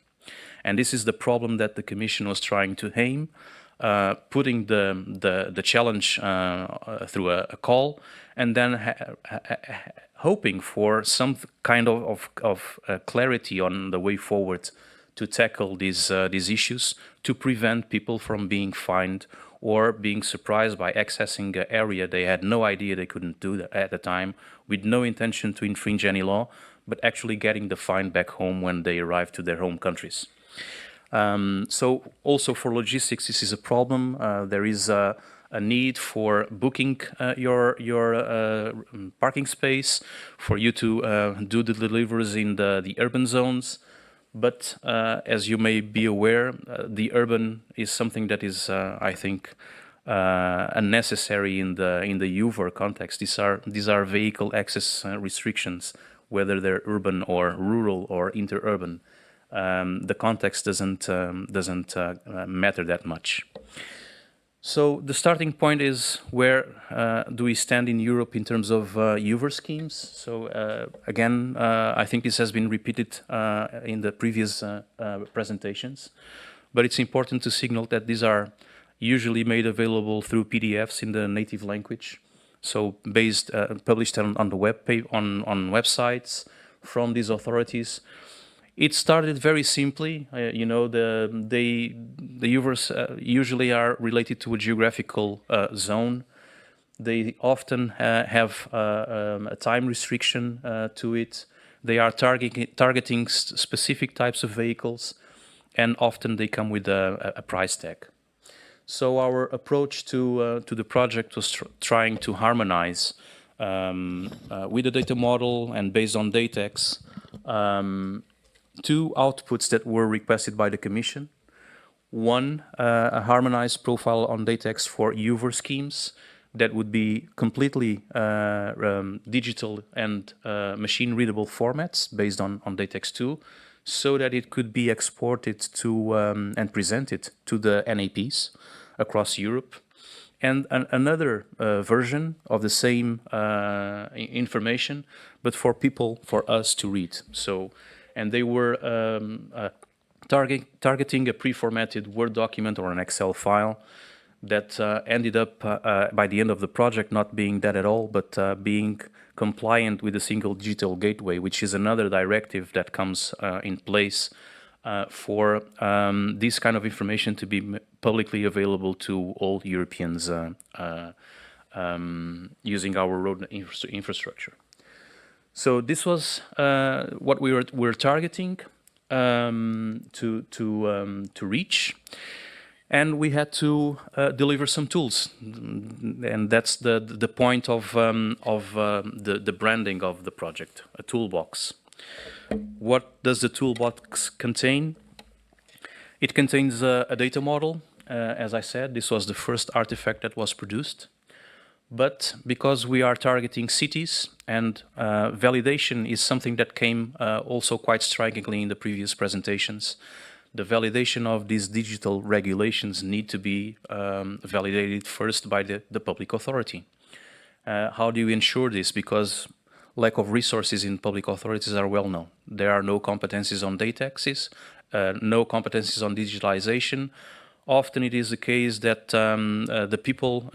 And this is the problem that the Commission was trying to aim, putting the challenge through a call, and then hoping for some kind of clarity on the way forward to tackle these issues, to prevent people from being fined or being surprised by accessing an area they had no idea they couldn't do that at the time, with no intention to infringe any law, but actually getting the fine back home when they arrive to their home countries. So also for logistics, this is a problem. There is a need for booking your parking space, for you to do the deliveries in the urban zones. But as you may be aware, the urban is something that is, I think, unnecessary in the UVAR context. These are vehicle access restrictions, whether they're urban or rural or interurban. The context doesn't matter that much. So the starting point is where do we stand in Europe in terms of UVAR schemes? So again, I think this has been repeated in the previous presentations, but it's important to signal that these are usually made available through PDFs in the native language. So published on the web page, on websites from these authorities. It started very simply. You know, the UVARs usually are related to a geographical zone. They often have a time restriction to it. They are targeting specific types of vehicles, and often they come with a price tag. So our approach to the project was trying to harmonize with the data model and based on DATEX, two outputs that were requested by the Commission. One, a harmonized profile on DATEX for UVAR schemes that would be completely digital and machine-readable formats based on DATEX 2, so that it could be exported to and presented to the NAPs across Europe. And another version of the same information, but for us to read. So, and they were targeting a pre-formatted Word document or an Excel file that ended up by the end of the project not being that at all, but being compliant with the single digital gateway, which is another directive that comes in place for this kind of information to be publicly available to all Europeans using our road infrastructure. So this was what we were targeting to reach, and we had to deliver some tools, and that's the point of the branding of the project, a toolbox. What does the toolbox contain? It contains a data model. As I said, this was the first artifact that was produced. But because we are targeting cities, and validation is something that came also quite strikingly in the previous presentations, the validation of these digital regulations need to be validated first by the public authority. How do you ensure this? Because lack of resources in public authorities are well known. There are no competencies on data access, no competencies on digitalization. Often it is the case that the people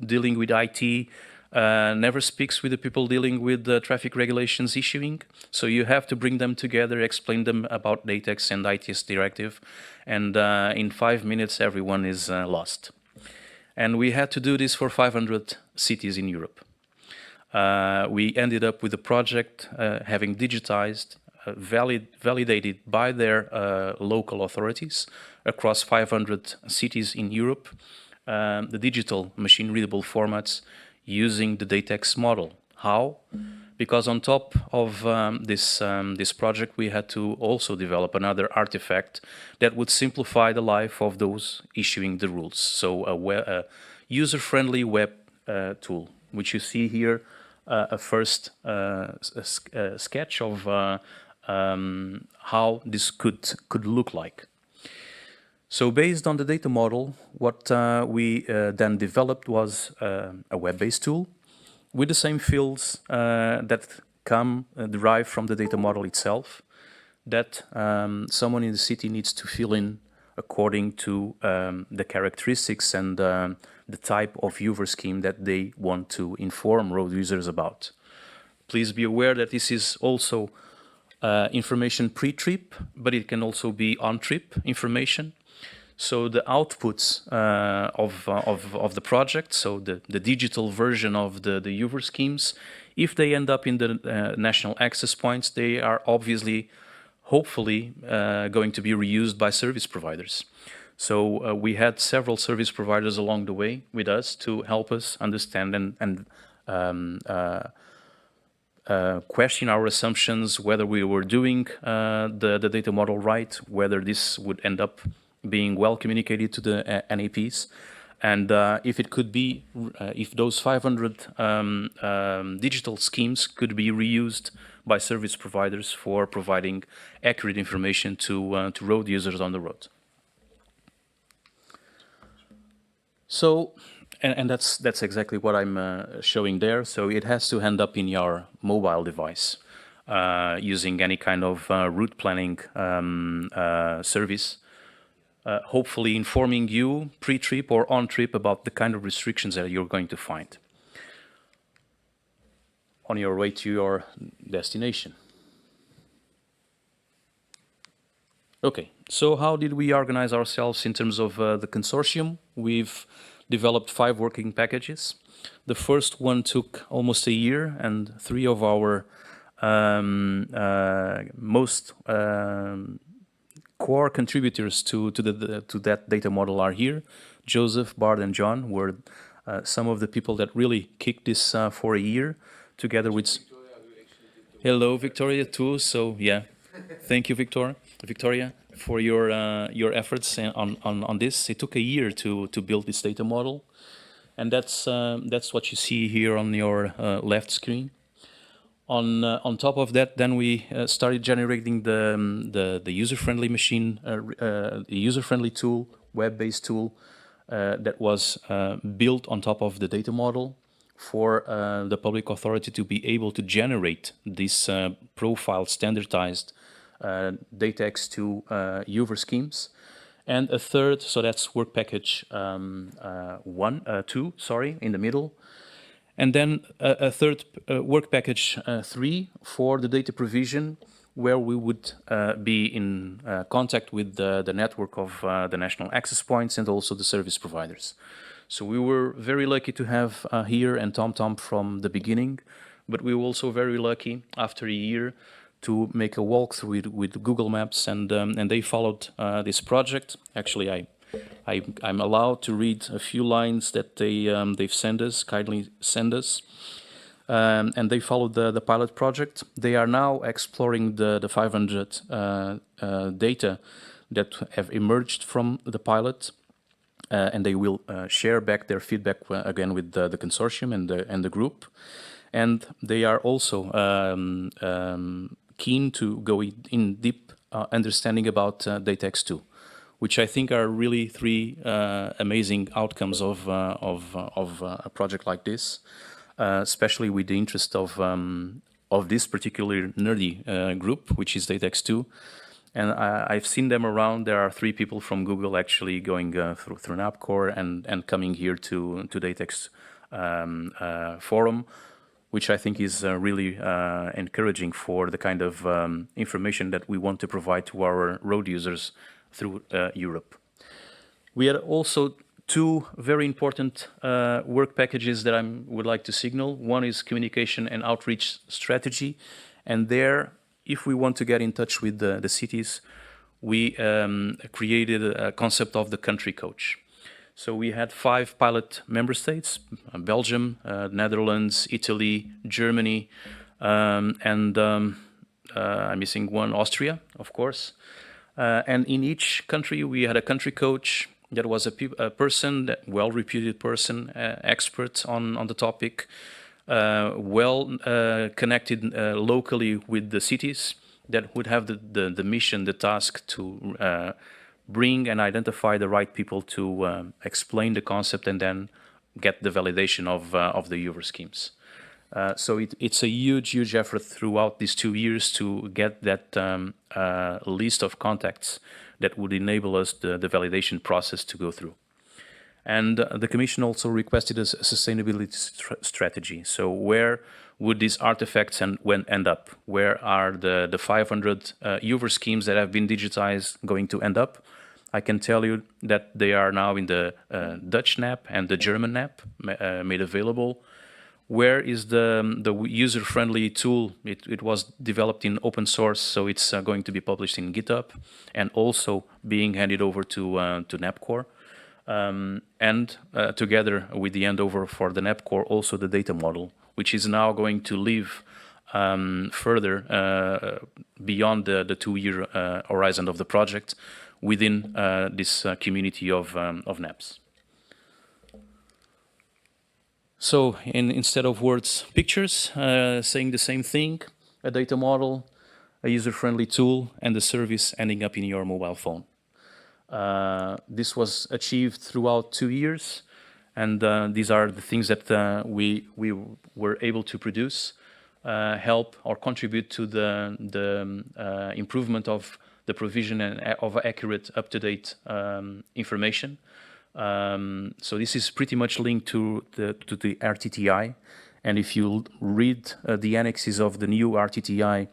dealing with IT never speaks with the people dealing with the traffic regulations issuing. So you have to bring them together, explain them about DATEX and ITS directive, and in 5 minutes everyone is lost. And we had to do this for 500 cities in Europe. We ended up with a project having digitized, validated by their local authorities across 500 cities in Europe, the digital machine-readable formats using the DATEX model. How? Because on top of this project, we had to also develop another artifact that would simplify the life of those issuing the rules. So user-friendly web tool, which you see here, a first sketch of how this could look like. So based on the data model, what we then developed was a web-based tool with the same fields that derive from the data model itself, that someone in the city needs to fill in according to the characteristics and the type of UVAR scheme that they want to inform road users about. Please be aware that this is also information pre-trip, but it can also be on-trip information. So the outputs of the project, so the digital version of the UVAR schemes, if they end up in the national access points, they are obviously, hopefully, going to be reused by service providers. So we had several service providers along the way with us to help us understand and question our assumptions, whether we were doing the data model right, whether this would end up being well communicated to the NAPs, and if it could be, if those 500 digital schemes could be reused by service providers for providing accurate information to road users on the road. So, and that's exactly what I'm showing there. So it has to end up in your mobile device using any kind of route planning service. Hopefully informing you pre-trip or on-trip about the kind of restrictions that you're going to find on your way to your destination. Okay, so how did we organize ourselves in terms of the consortium? We've developed 5 working packages. The first one took almost a year, and 3 of our most core contributors to that data model are here. Joseph, Bart, and John were some of the people that really kicked this for a year, together with... Hello, Victoria, too. So, yeah, thank you, Victoria, for your efforts on this. It took a year to build this data model, and that's what you see here on your left screen. On top of that, then we started generating the user-friendly machine, user-friendly tool, web-based tool that was built on top of the data model for the public authority to be able to generate this profile standardized DataX2 UVAR schemes. And a third, so that's work package 2, sorry, in the middle. And then a third work package 3 for the data provision, where we would be in contact with the network of the national access points and also the service providers. So we were very lucky to have here and TomTom from the beginning, but we were also very lucky after a year to make a walkthrough with Google Maps, and they followed this project. Actually, I'm allowed to read a few lines that they've sent us, kindly send us, and they followed the pilot project. They are now exploring the 500 data that have emerged from the pilot, and they will share back their feedback again with the consortium and the group. And they are also keen to go in deep understanding about DataX2, which I think are really 3 amazing outcomes of a project like this, especially with the interest of this particular nerdy group, which is DataX2. And I've seen them around. There are 3 people from Google actually going through NAPCOR and coming here to DataX forum, which I think is really encouraging for the kind of information that we want to provide to our road users through Europe. We had also 2 very important work packages that I would like to signal. One is communication and outreach strategy, and there, if we want to get in touch with the cities, we created a concept of the country coach. So we had 5 pilot member states: Belgium, Netherlands, Italy, Germany, and I'm missing one, Austria, of course. And in each country, we had a country coach That was a person, well-reputed person, expert on the topic, well connected locally with the cities, that would have the mission, the task to bring and identify the right people to explain the concept and then get the validation of the UVAR schemes. So it's a huge effort throughout these 2 years to get that list of contacts that would enable us the validation process to go through. And the Commission also requested a sustainability strategy. So where would these artifacts end up? Where are the 500 UVAR schemes that have been digitized going to end up? I can tell you that they are now in the Dutch NAP and the German NAP made available. Where is the user-friendly tool? It was developed in open source, so it's going to be published in GitHub and also being handed over to NAPCore. And together with the handover for the NAPCore, also the data model, which is now going to live further beyond the 2-year horizon of the project within this community of NAPs. So instead of words, pictures, saying the same thing, a data model, a user-friendly tool, and the service ending up in your mobile phone. This was achieved throughout 2 years, and these are the things that we were able to produce, help or contribute to the improvement of the provision of accurate, up-to-date information. So this is pretty much linked to the RTTI, and if you read the annexes of the new RTTI,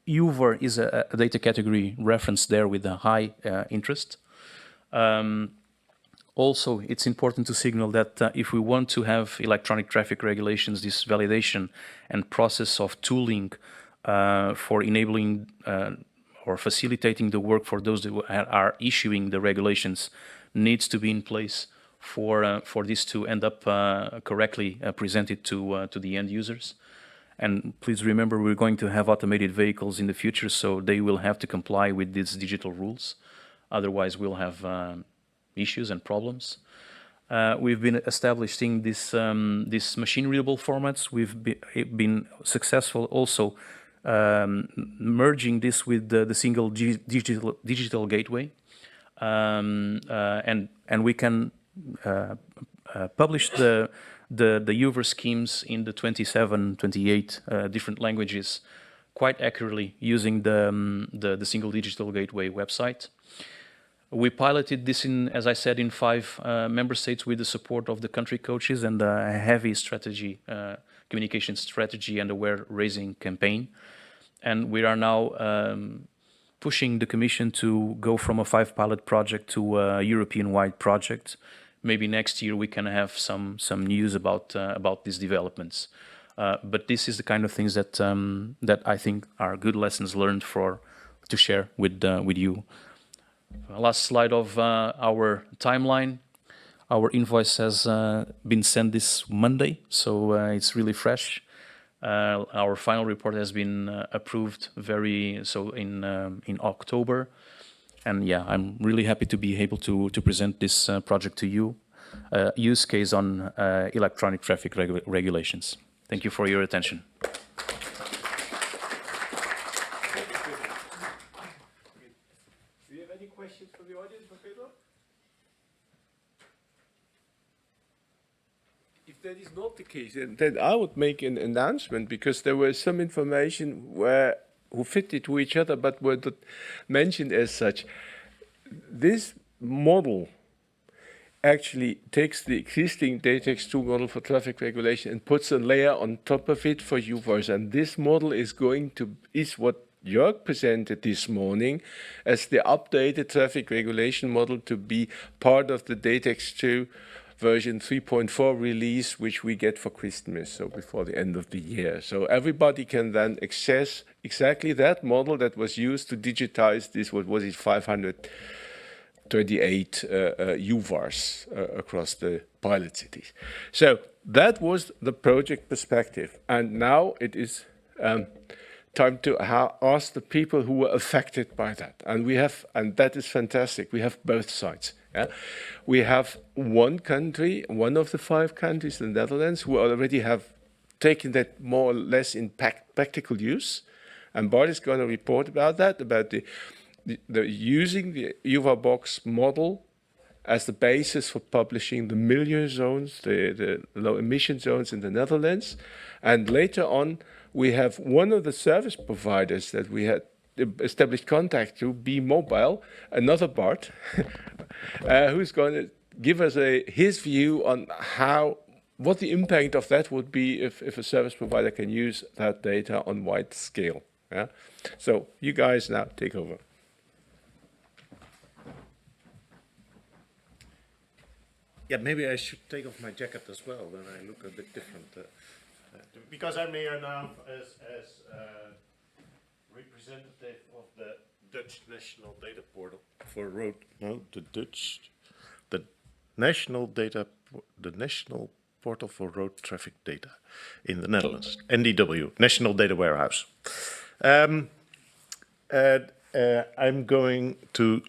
UVAR is a data category referenced there with a high interest. Also, it's important to signal that if we want to have electronic traffic regulations, this validation and process of tooling for enabling or facilitating the work for those that are issuing the regulations needs to be in place for this to end up correctly presented to the end users. And please remember, we're going to have automated vehicles in the future, so they will have to comply with these digital rules. Otherwise, we'll have issues and problems. We've been establishing this machine-readable formats. We've been successful also merging this with the single digital gateway. And we can publish the UVAR schemes in the 27, 28 different languages quite accurately using the single digital gateway website. We piloted this in, as I said, in 5 member states with the support of the country coaches and a heavy strategy, communication strategy and aware-raising campaign. And we are now pushing the Commission to go from a 5 pilot project to a European-wide project. Maybe next year we can have some news about these developments. But this is the kind of things that I think are good lessons learned to share with you. Last slide of our timeline. Our invoice has been sent this Monday, so it's really fresh. Our final report has been approved in October. And yeah, I'm really happy to be able to present this project to you, use case on electronic traffic regulations. Thank you for your attention. Do you have any questions from the audience for Pedro? If that is not the case, then I would make an announcement, because there was some information who fitted to each other but were not mentioned as such. This model actually takes the existing DataX2 model for traffic regulation and puts a layer on top of it for UVARs. And this model is what Jörg presented this morning as the updated traffic regulation model to be part of the DataX2 version 3.4 release, which we get for Christmas, so before the end of the year. So everybody can then access exactly that model that was used to digitize this, 528 UVARs across the pilot cities. So that was the project perspective. And now it is time to ask the people who were affected by that. And we have, and that is fantastic, we have both sides. Yeah? We have one country, one of the 5 countries, the Netherlands, who already have taken that more or less in practical use. And Bart is going to report about that, about the using the UVAR Box model as the basis for publishing the milieu zones, the low emission zones in the Netherlands. And later on, we have one of the service providers that we had established contact to, Be Mobile, another Bart, who's going to give us his view on what the impact of that would be if a service provider can use that data on wide scale. Yeah? So you guys now take over. Yeah, maybe I should take off my jacket as well, then I look a bit different. Because I'm here now as representative of the Dutch National Data Portal for road. No, the National Portal for Road Traffic Data in the Netherlands, NDW, National Data Warehouse. I'm going to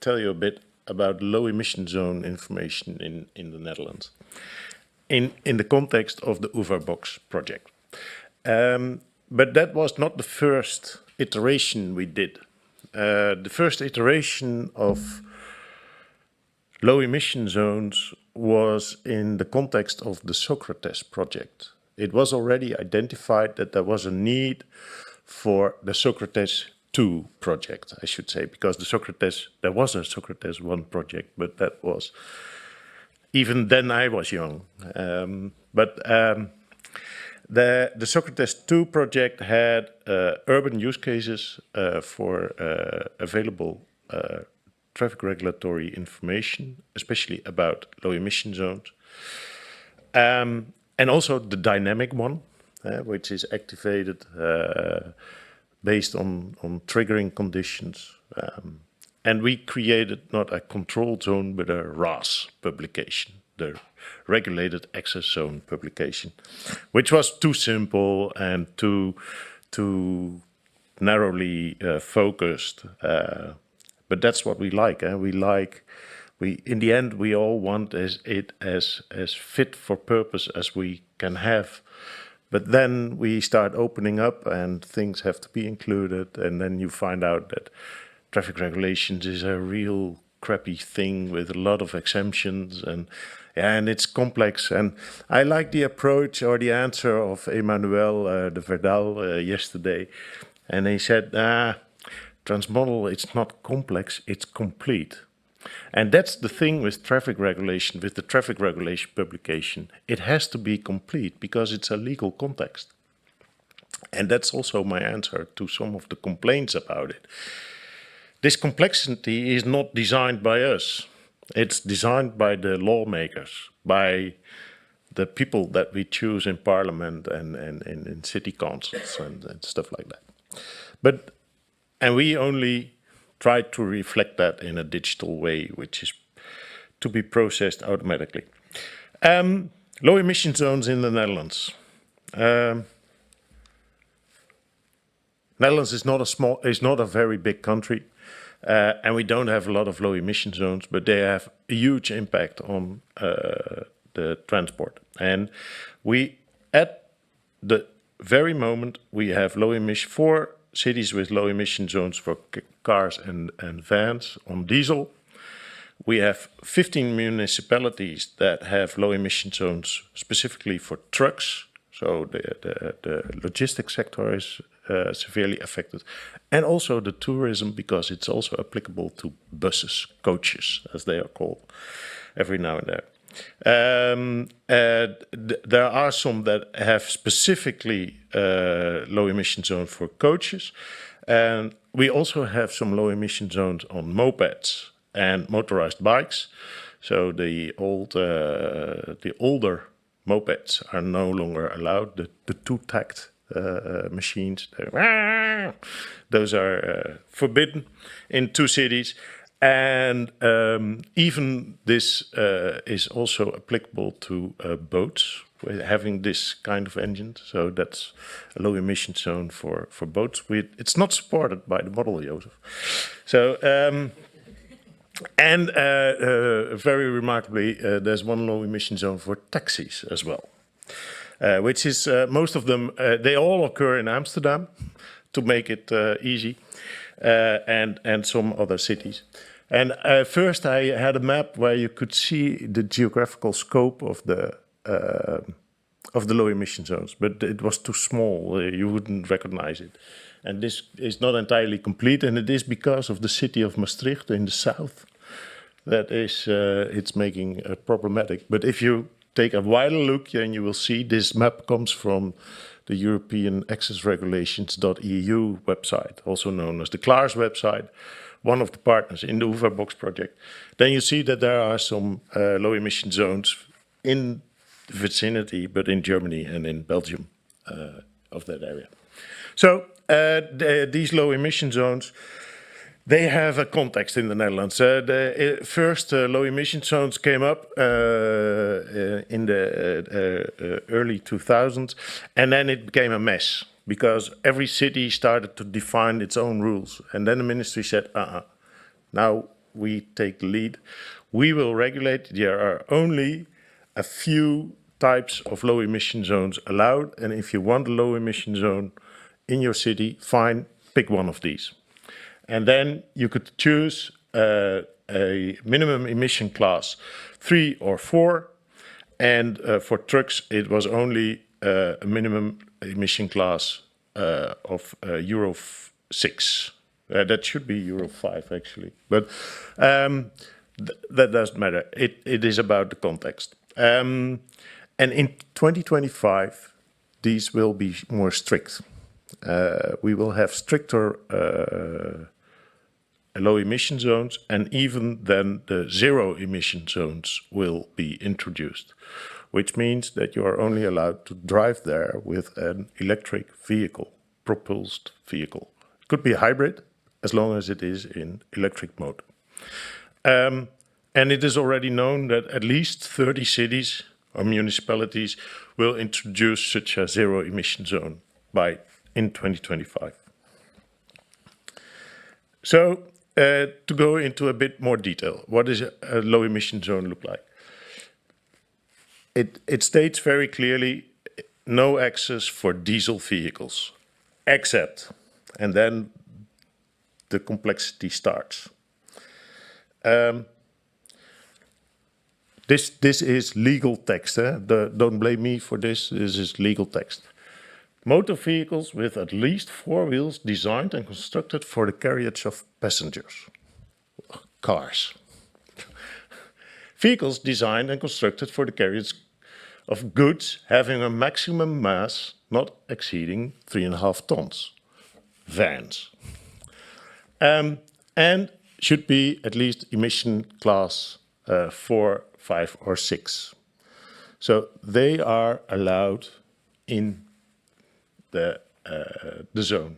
tell you a bit about low emission zone information in the Netherlands in the context of the UVAR Box project. But that was not the first iteration we did. The first iteration of low emission zones was in the context of the Socrates project. It was already identified that there was a need for the Socrates 2 project, I should say, because there was a Socrates 1 project, but that was, even then I was young. The Socrates 2 project had urban use cases for available traffic regulatory information, especially about low emission zones. And also the dynamic one, which is activated based on triggering conditions. And we created not a controlled zone, but a RAS publication, the Regulated Access Zone publication, which was too simple and too narrowly focused. But that's what we like. In the end, we all want it as fit for purpose as we can have. But then we start opening up and things have to be included. And then you find out that traffic regulations is a real crappy thing with a lot of exemptions and it's complex. And I like the approach or the answer of Emmanuel de Verdal yesterday. And he said, transmodal, it's not complex, it's complete. And that's the thing with traffic regulation, with the traffic regulation publication. It has to be complete because it's a legal context. And that's also my answer to some of the complaints about it. This complexity is not designed by us. It's designed by the lawmakers, by the people that we choose in parliament and in city councils and stuff like that. And we only try to reflect that in a digital way, which is to be processed automatically. Low emission zones in the Netherlands. Netherlands is not a very big country, and we don't have a lot of low emission zones, but they have a huge impact on the transport. And at the very moment, we have 4 cities with low emission zones for cars and vans on diesel. We have 15 municipalities that have low emission zones specifically for trucks. So the logistics sector is severely affected. And also the tourism, because it's also applicable to buses, coaches, as they are called, every now and then. There are some that have specifically low emission zones for coaches. And we also have some low emission zones on mopeds and motorized bikes. So the older mopeds are no longer allowed. The two-tact machines, those are forbidden in 2 cities. And even this is also applicable to boats. with having this kind of engine. So that's a low emission zone for boats. It's not supported by the model, Joseph. So, and very remarkably, there's one low emission zone for taxis as well, which is most of them, they all occur in Amsterdam to make it easy, and some other cities. And first I had a map where you could see the geographical scope of the low emission zones, but it was too small. You wouldn't recognize it. And this is not entirely complete, and it is because of the city of Maastricht in the south that is it's making it problematic. But if you take a wider look, then you will see this map comes from the European Access Regulations.eu website, also known as the CLARS website, one of the partners in the UVAR Box project. Then you see that there are some low emission zones in the vicinity, but in Germany and in Belgium of that area. So these low emission zones, they have a context in the Netherlands. The first low emission zones came up in the early 2000s, and then it became a mess because every city started to define its own rules. And then the ministry said, now we take the lead. We will regulate. There are only a few types of low emission zones allowed, and if you want a low emission zone in your city, fine, pick one of these. And then you could choose a minimum emission class 3 or 4, and for trucks it was only a minimum emission class of Euro 6. That should be Euro 5 actually, but that doesn't matter. It is about the context. And in 2025, these will be more strict. We will have stricter low emission zones, and even then the zero emission zones will be introduced, which means that you are only allowed to drive there with an electric vehicle, propulsed vehicle. It could be a hybrid, as long as it is in electric mode. And it is already known that at least 30 cities or municipalities will introduce such a zero emission zone in 2025. So to go into a bit more detail, what does a low emission zone look like? It states very clearly no access for diesel vehicles, except, and then the complexity starts. This is legal text. Don't blame me for this. This is legal text. Motor vehicles with at least 4 wheels designed and constructed for the carriage of passengers. Cars. Vehicles designed and constructed for the carriage of goods having a maximum mass not exceeding 3.5 tons. Vans. And should be at least emission class 4, 5 or 6. So they are allowed in the zone.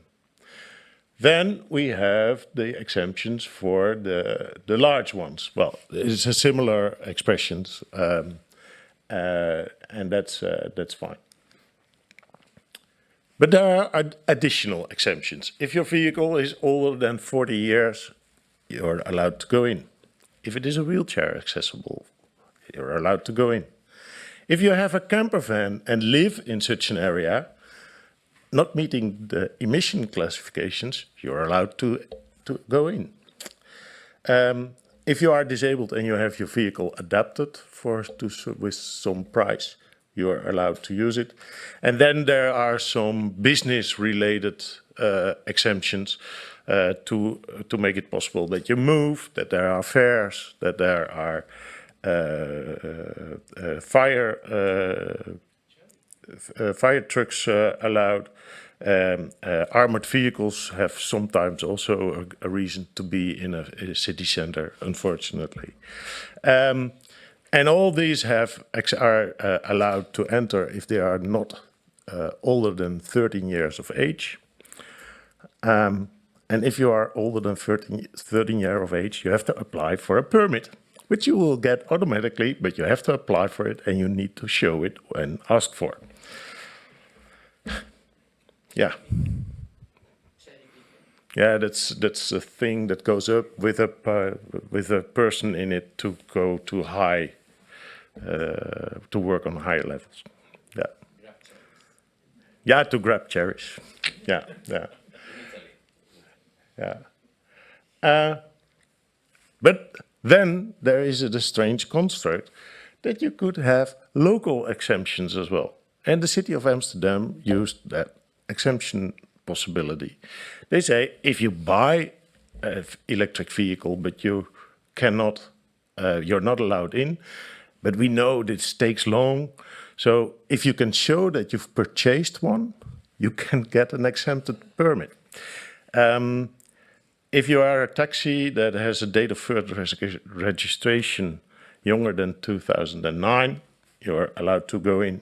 Then we have the exemptions for the large ones. Well, it's a similar expressions, and that's fine. But there are additional exemptions. If your vehicle is older than 40 years, you're allowed to go in. If it is a wheelchair accessible, you're allowed to go in. If you have a camper van and live in such an area, not meeting the emission classifications, you're allowed to go in. If you are disabled and you have your vehicle adapted with some price, you are allowed to use it. And then there are some business-related exemptions to make it possible that you move, that there are fares, that there are fire trucks allowed. Armored vehicles have sometimes also a reason to be in a city center, unfortunately. And all these are allowed to enter if they are not older than 13 years of age. And if you are older than 13 years of age, you have to apply for a permit. which you will get automatically, but you have to apply for it and you need to show it when asked for. Yeah. Yeah, that's a thing that goes up with a person in it to go to high, to work on higher levels. Yeah. Yeah, to grab cherries. Yeah, yeah. Yeah. But then there is the strange construct that you could have local exemptions as well. And the city of Amsterdam used that exemption possibility. They say if you buy an electric vehicle, but you cannot, you're not allowed in, but we know this takes long. So if you can show that you've purchased one, you can get an exempted permit. If you are a taxi that has a date of birth registration younger than 2009, you're allowed to go in.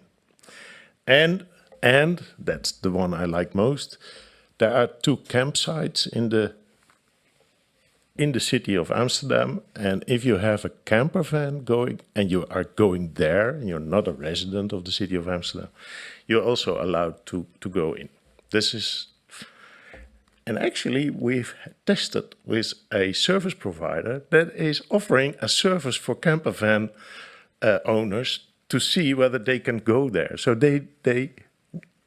And that's the one I like most, there are 2 campsites in the city of Amsterdam, and if you have a camper van going, and you are going there, and you're not a resident of the city of Amsterdam, you're also allowed to go in. This is, and actually we've tested with a service provider that is offering a service for camper van owners to see whether they can go there. So they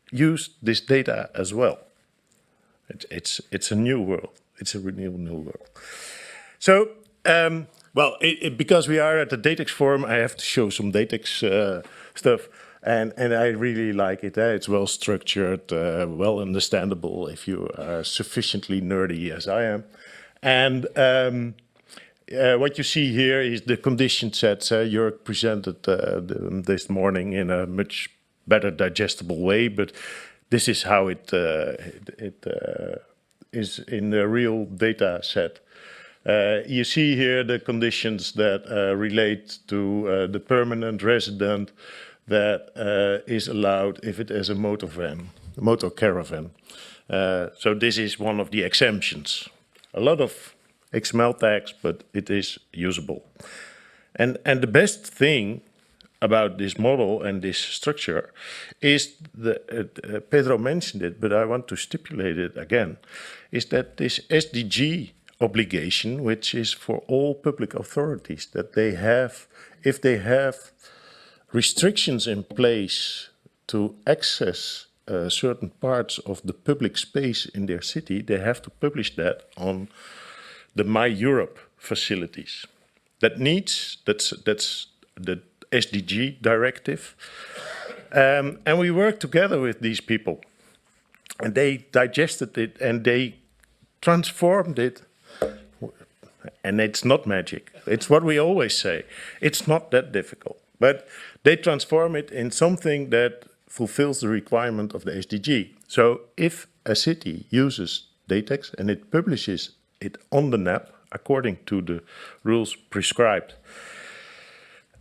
use this data as well. It's a new world. It's a real new world. So, well, because we are at the DATEX forum, I have to show some DATEX stuff. And I really like it. It's well structured, well understandable if you are sufficiently nerdy as I am. And what you see here is the condition sets. Jörg presented this morning in a much better digestible way, but this is how it is in the real data set. You see here the conditions that relate to the permanent resident that is allowed if it is a motor caravan. So this is one of the exemptions. A lot of XML tags, but it is usable. And the best thing about this model and this structure is, Pedro mentioned it, but I want to stipulate it again, is that this SDG obligation, which is for all public authorities, that they have, if they have restrictions in place to access certain parts of the public space in their city, they have to publish that on the My Europe facilities. That's the SDG directive. And we worked together with these people. And they digested it and they transformed it. And it's not magic. It's what we always say. It's not that difficult. But they transform it in something that fulfills the requirement of the SDG. So if a city uses DATEX and it publishes it on the NAP according to the rules prescribed,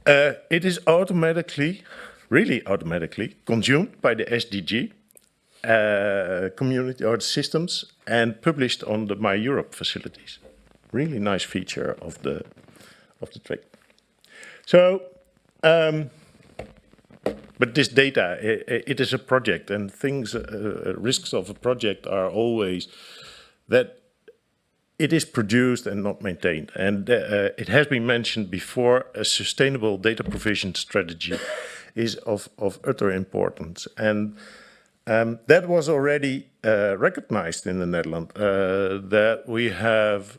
it is automatically, really automatically, consumed by the SDG community or systems and published on the My Europe facilities. Really nice feature of the trick. So, but this data, it is a project, and things, risks of a project are always that it is produced and not maintained. And it has been mentioned before, a sustainable data provision strategy is of utter importance. And that was already recognized in the Netherlands, that we have,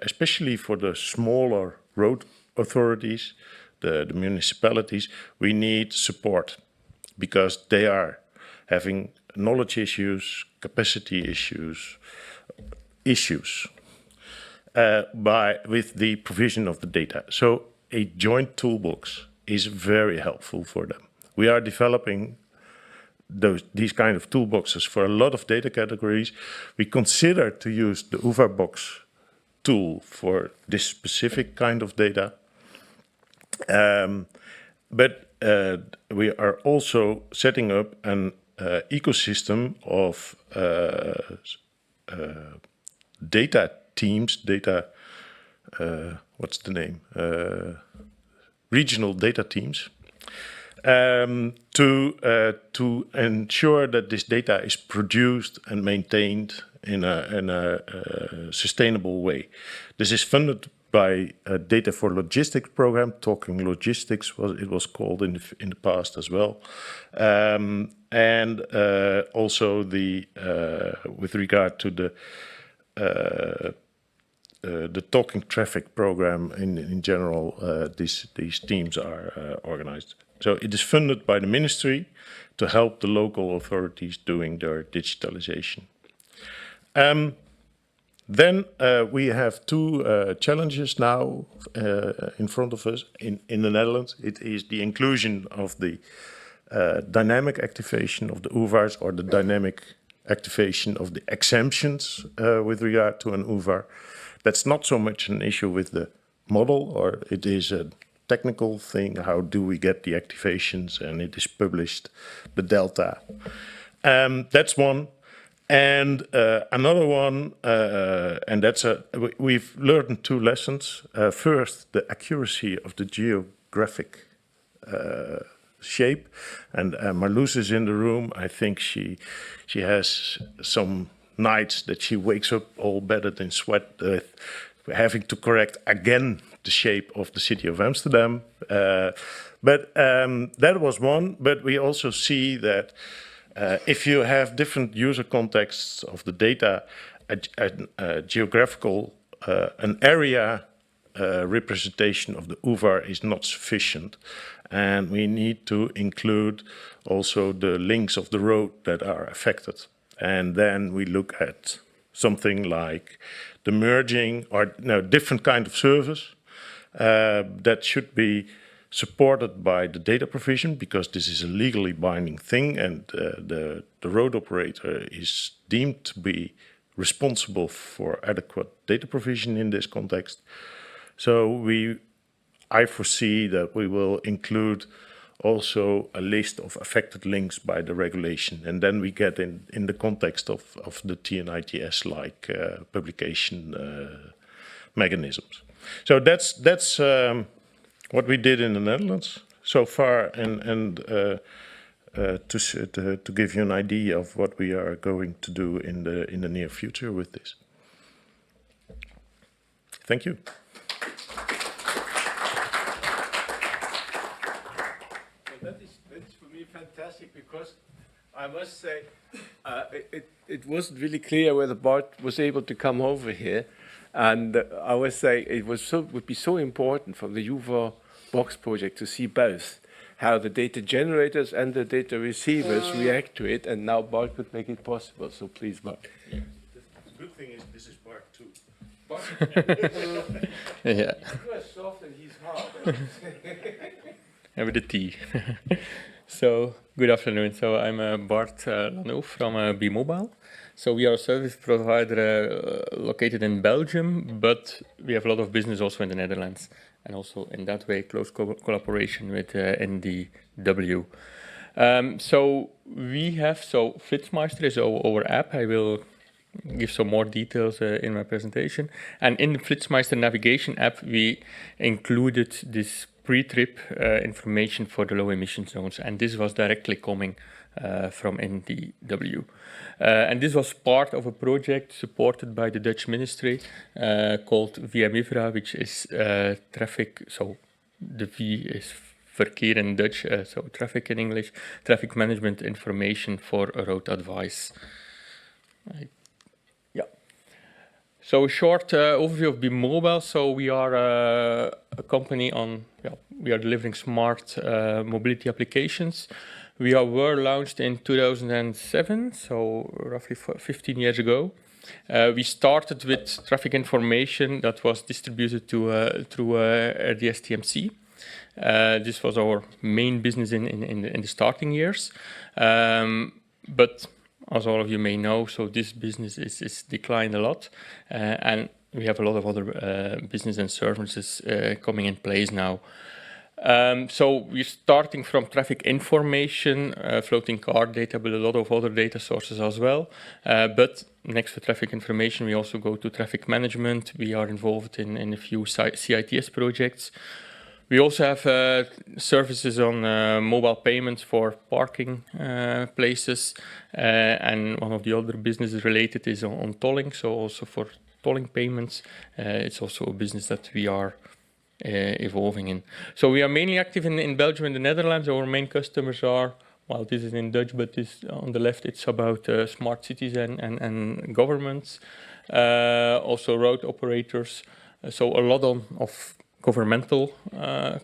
especially for the smaller road authorities, the municipalities, we need support because they are having knowledge issues, capacity issues with the provision of the data. So a joint toolbox is very helpful for them. We are developing these kind of toolboxes for a lot of data categories. We consider to use the UVAR Box tool for this specific kind of data. But we are also setting up an ecosystem of data teams, data what's the name? Regional data teams to ensure that this data is produced and maintained in a sustainable way. This is funded by a Data for Logistics program. Talking Logistics it was called in the past as well, and also with regard to the Talking Traffic program in general. These teams are organized. So it is funded by the ministry to help the local authorities doing their digitalization. Then we have two challenges now in front of us in the Netherlands. It is the inclusion of the dynamic activation of the UVARs, or the dynamic activation of the exemptions with regard to an UVAR. That's not so much an issue with the model, or it is a technical thing. How do we get the activations? And it is published, the delta. That's one. And another one, and that's we've learned two lessons. First, the accuracy of the geographic shape. And Marloes is in the room. I think she has some nights that she wakes up all battered in sweat, having to correct again the shape of the city of Amsterdam. But that was one. But we also see that if you have different user contexts of the data, a geographical, an area representation of the UVAR is not sufficient. And we need to include also the links of the road that are affected. And then we look at something like the merging, or different kind of service that should be supported by the data provision, because this is a legally binding thing, and the road operator is deemed to be responsible for adequate data provision in this context. So I foresee that we will include also a list of affected links by the regulation, and then we get in the context of the TNITS-like publication mechanisms. So that's what we did in the Netherlands so far, and to give you an idea of what we are going to do in the near future with this. Thank you. That's for me fantastic, because I must say it wasn't really clear whether Bart was able to come over here, and I would say it would be so important from the UVAR Box project to see both how the data generators and the data receivers react to it, and now Bart could make it possible. So please, Bart. The good thing is this is part 2. Yeah. You are soft and he's hard. And with the T. So, good afternoon. So, I'm Bart Lano from B-Mobile. So, we are a service provider located in Belgium, but we have a lot of business also in the Netherlands. And also, in that way, close collaboration with NDW. So, we have, Flitsmeister is our app. I will give some more details in my presentation. And in the Flitsmeister navigation app, we included this pre-trip information for the low emission zones, and this was directly coming from NDW. And this was part of a project supported by the Dutch ministry called VMIVRA, which is traffic, so the V is verkeer in Dutch, so traffic in English, traffic management information for road advice. So a short overview of B-Mobile. So we are a company we are delivering smart mobility applications. We were launched in 2007, so roughly 15 years ago. We started with traffic information that was distributed through RDS-TMC. This was our main business in the starting years. But as all of you may know, so this business is declined a lot, and we have a lot of other business and services coming in place now. So we're starting from traffic information, floating car data, but a lot of other data sources as well. But next to traffic information, we also go to traffic management. We are involved in a few CITS projects. We also have services on mobile payments for parking places, and one of the other businesses related is on tolling, so also for tolling payments. It's also a business that we are evolving in. So we are mainly active in Belgium and the Netherlands. Our main customers are, well, this is in Dutch, but this on the left, it's about smart cities and governments, also road operators. So a lot of governmental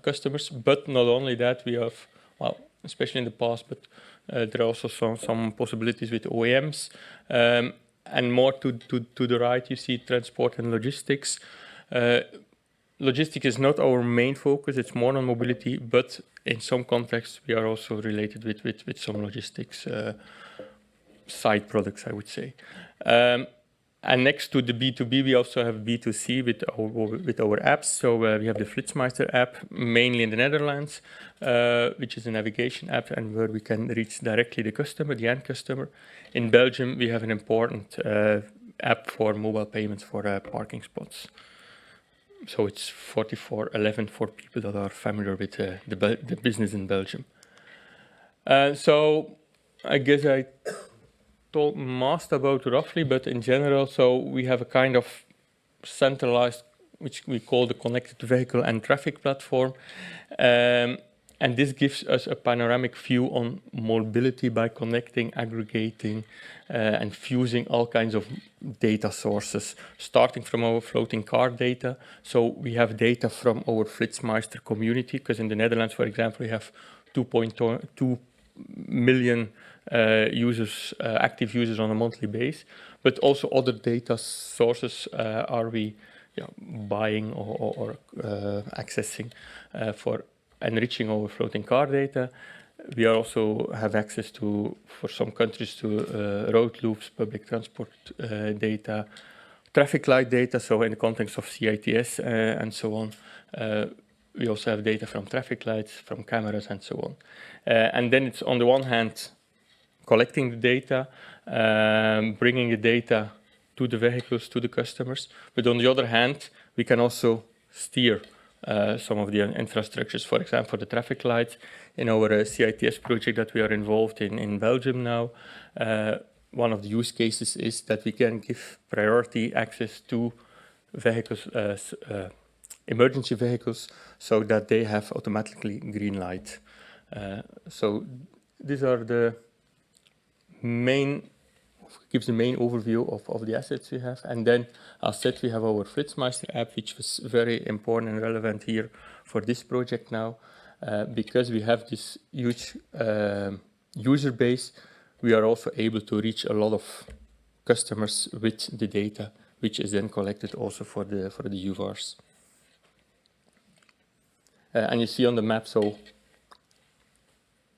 customers, but not only that, we have, well, especially in the past, but there are also some possibilities with OEMs. And more to the right, you see transport and logistics. Logistics is not our main focus, it's more on mobility, but in some contexts we are also related with some logistics side products, I would say. And next to the B2B, we also have B2C with our apps. So we have the Flitsmeister app, mainly in the Netherlands, which is a navigation app and where we can reach directly the customer, the end customer. In Belgium, we have an important app for mobile payments for parking spots. So it's 4411 for people that are familiar with the business in Belgium. So I guess I told most about roughly, but in general, so we have a kind of centralized, which we call the connected vehicle and traffic platform. And this gives us a panoramic view on mobility by connecting, aggregating, and fusing all kinds of data sources, starting from our floating car data. So we have data from our Flitsmeister community, because in the Netherlands, for example, we have 2.2 million users, active users on a monthly basis, but also other data sources are we buying or accessing for enriching our floating car data. We also have access to, for some countries, to road loops, public transport data, traffic light data, so in the context of CITS and so on. We also have data from traffic lights, from cameras and so on. And then it's on the one hand, collecting the data, bringing the data to the vehicles, to the customers. But on the other hand, we can also steer some of the infrastructures, for example, the traffic lights. In our CITS project that we are involved in Belgium now, one of the use cases is that we can give priority access to vehicles, emergency vehicles, so that they have automatically green light. So these are the gives the main overview of the assets we have. And then, as said, we have our Flitsmeister app, which was very important and relevant here for this project now. Because we have this huge user base, we are also able to reach a lot of customers with the data, which is then collected also for the UVARs. And you see on the map, so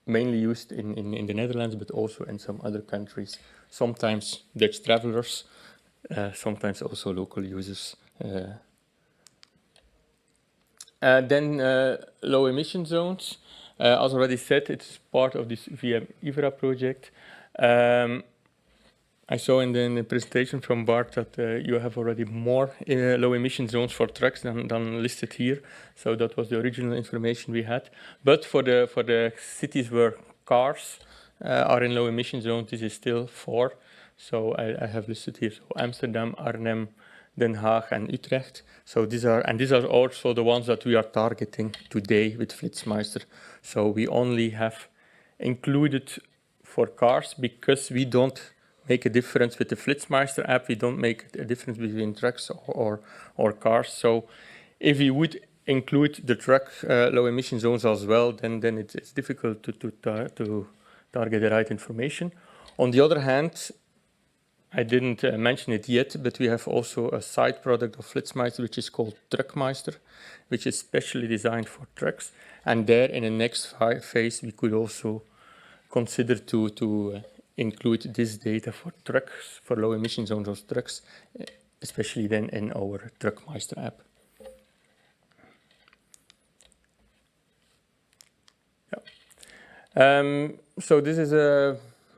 mainly used in the Netherlands, but also in some other countries. Sometimes Dutch travelers, sometimes also local users. Then low emission zones. As already said, it's part of this UVAR project. I saw in the presentation from Bart that you have already more low emission zones for trucks than listed here. So that was the original information we had. But for the cities where cars are in low emission zones, this is still 4. So I have listed here so Amsterdam, Arnhem, Den Haag and Utrecht. So these are also the ones that we are targeting today with Flitsmeister. So we only have included for cars because we don't make a difference with the Flitsmeister app. We don't make a difference between trucks or cars. So if we would include the truck low emission zones as well, then it's difficult to target the right information. On the other hand, I didn't mention it yet, but we have also a side product of Flitsmeister, which is called Truckmeister, which is specially designed for trucks. And there, in the next phase, we could also consider to include this data for trucks, for low emission zones of trucks, especially then in our Truckmeister app. So this is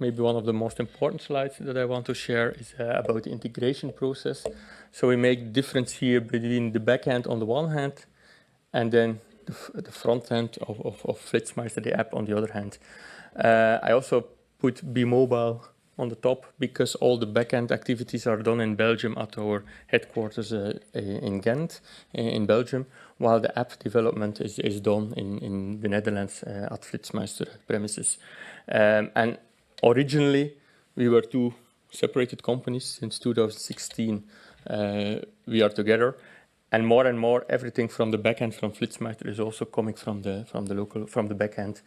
maybe one of the most important slides that I want to share is about the integration process. So we make difference here between the back end on the one hand and then the front end of Flitsmeister, the app on the other hand. I also put B-Mobile on the top because all the back-end activities are done in Belgium at our headquarters in Ghent, in Belgium, while the app development is done in the Netherlands at Flitsmeister premises. And originally, we were two separated companies. Since 2016, we are together. And more, everything from the backend from Flitsmeister is also coming from the backend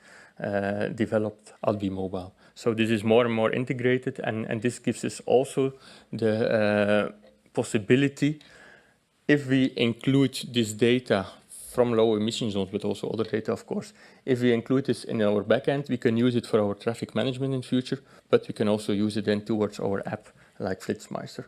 developed at B-Mobile. So this is more and more integrated, and this gives us also the possibility, if we include this data from low emission zones, but also other data, of course, if we include this in our backend, we can use it for our traffic management in future, but we can also use it then towards our app like Flitsmeister.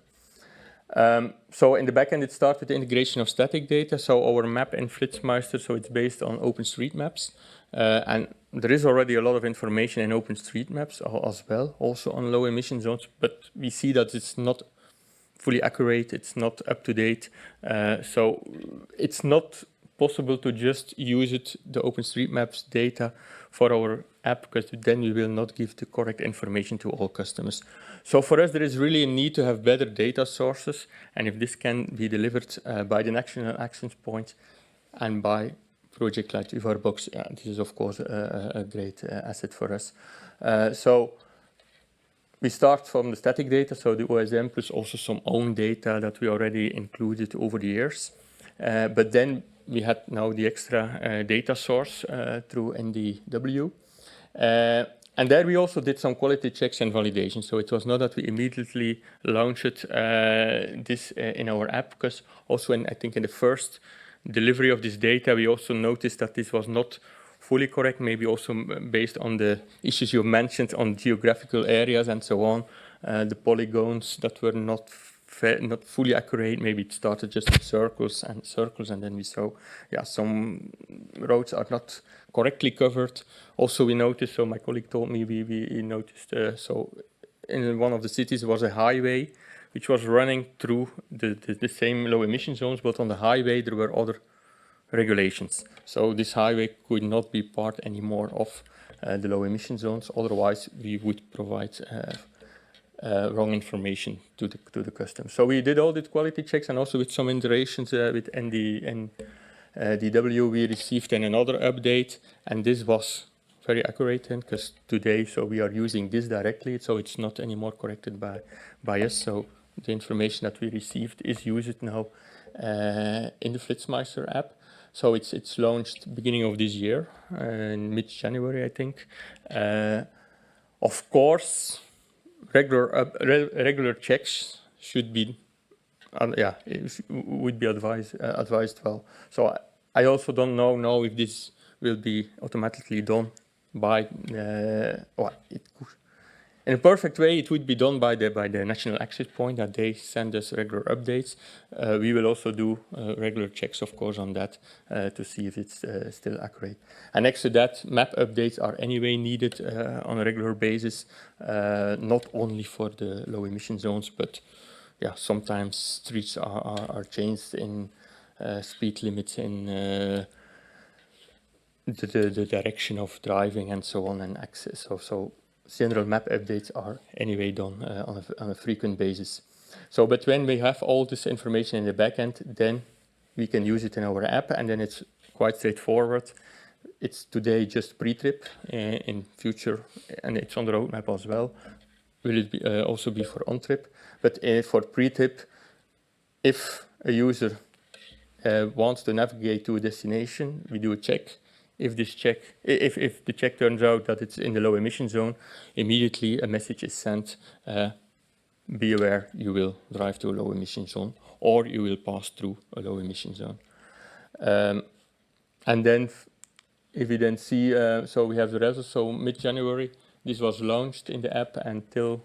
So in the backend, it starts with the integration of static data. So our map in Flitsmeister, so it's based on OpenStreetMaps. And there is already a lot of information in OpenStreetMaps as well, also on low emission zones, but we see that it's not fully accurate, it's not up to date. So it's not possible to just use it, the OpenStreetMaps data for our app, because then we will not give the correct information to all customers. So for us, there is really a need to have better data sources, and if this can be delivered by the national action point and by project like UVAR Box, this is of course a great asset for us. So we start from the static data, so the OSM plus also some own data that we already included over the years. But then we had now the extra data source through NDW. And there we also did some quality checks and validation. So it was not that we immediately launched this in our app, because also I think in the first delivery of this data, we also noticed that this was not fully correct, maybe also based on the issues you mentioned on geographical areas and so on, the polygons that were not fully accurate. Maybe it started just with circles, and then we saw, some roads are not correctly covered. Also, we noticed, so my colleague told me, we noticed, so in one of the cities was a highway which was running through the same low emission zones, but on the highway there were other regulations. So this highway could not be part anymore of the low emission zones. Otherwise, we would provide wrong information to the customer. So we did all the quality checks, and also with some iterations with DW, we received then another update, and this was very accurate because today, so we are using this directly, so it's not anymore corrected by us. So the information that we received is used now in the Flitsmeister app. So it's launched beginning of this year, in mid-January, I think. Of course, regular checks should be, would be advised well. So I also don't know now if this will be automatically done by, in a perfect way, it would be done by the national access point, that they send us regular updates. We will also do regular checks, of course, on that to see if it's still accurate. And next to that, map updates are anyway needed on a regular basis, not only for the low emission zones, but sometimes streets are changed in speed limits, in the direction of driving and so on, and access. So general map updates are anyway done on a frequent basis. So, but when we have all this information in the backend, then we can use it in our app, and then it's quite straightforward. It's today just pre-trip, in future, and it's on the roadmap as well. Will it be, also be for on-trip? But for pre-trip, if a user wants to navigate to a destination, we do a check. If the check turns out that it's in the low emission zone, immediately a message is sent, be aware you will drive to a low emission zone, or you will pass through a low emission zone. And then if we then see, so we have the results, so mid-January, this was launched in the app until,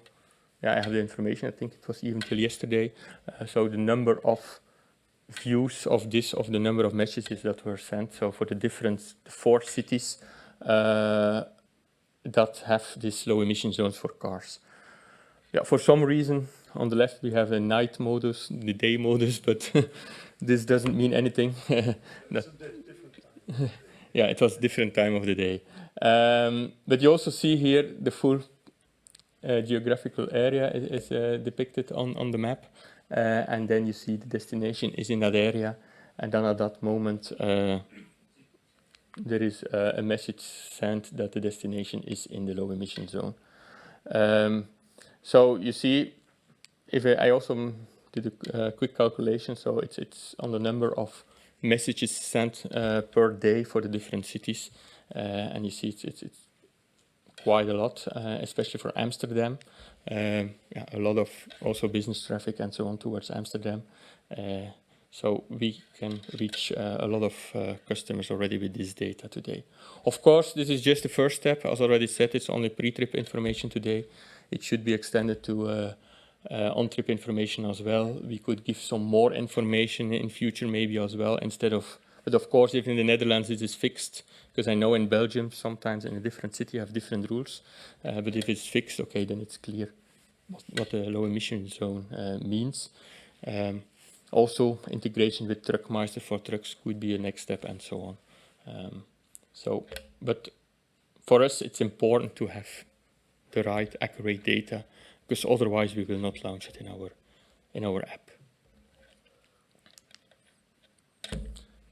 I have the information, I think it was even till yesterday. So the number of views of the number of messages that were sent. So for the 4 cities, that have these low emission zones for cars. Yeah, for some reason, on the left we have a night modus, the day modus, but this doesn't mean anything. Yeah, it was a different time of the day. But you also see here the full geographical area is depicted on the map. And then you see the destination is in that area. And then at that moment, there is a message sent that the destination is in the low emission zone. So you see, if I also did a quick calculation, so it's on the number of messages sent per day for the different cities, and you see it's quite a lot, especially for Amsterdam. Yeah, a lot of also business traffic and so on towards Amsterdam. So we can reach a lot of customers already with this data today. Of course, this is just the first step. As already said, it's only pre-trip information today. It should be extended to on-trip information as well. We could give some more information in future maybe as well instead of, but of course if in the Netherlands this is fixed, because I know in Belgium sometimes in a different city have different rules, but if it's fixed, okay, then it's clear what the low emission zone means. Also integration with Truckmeister for trucks could be a next step and so on. But for us it's important to have the right accurate data, because otherwise we will not launch it in our app.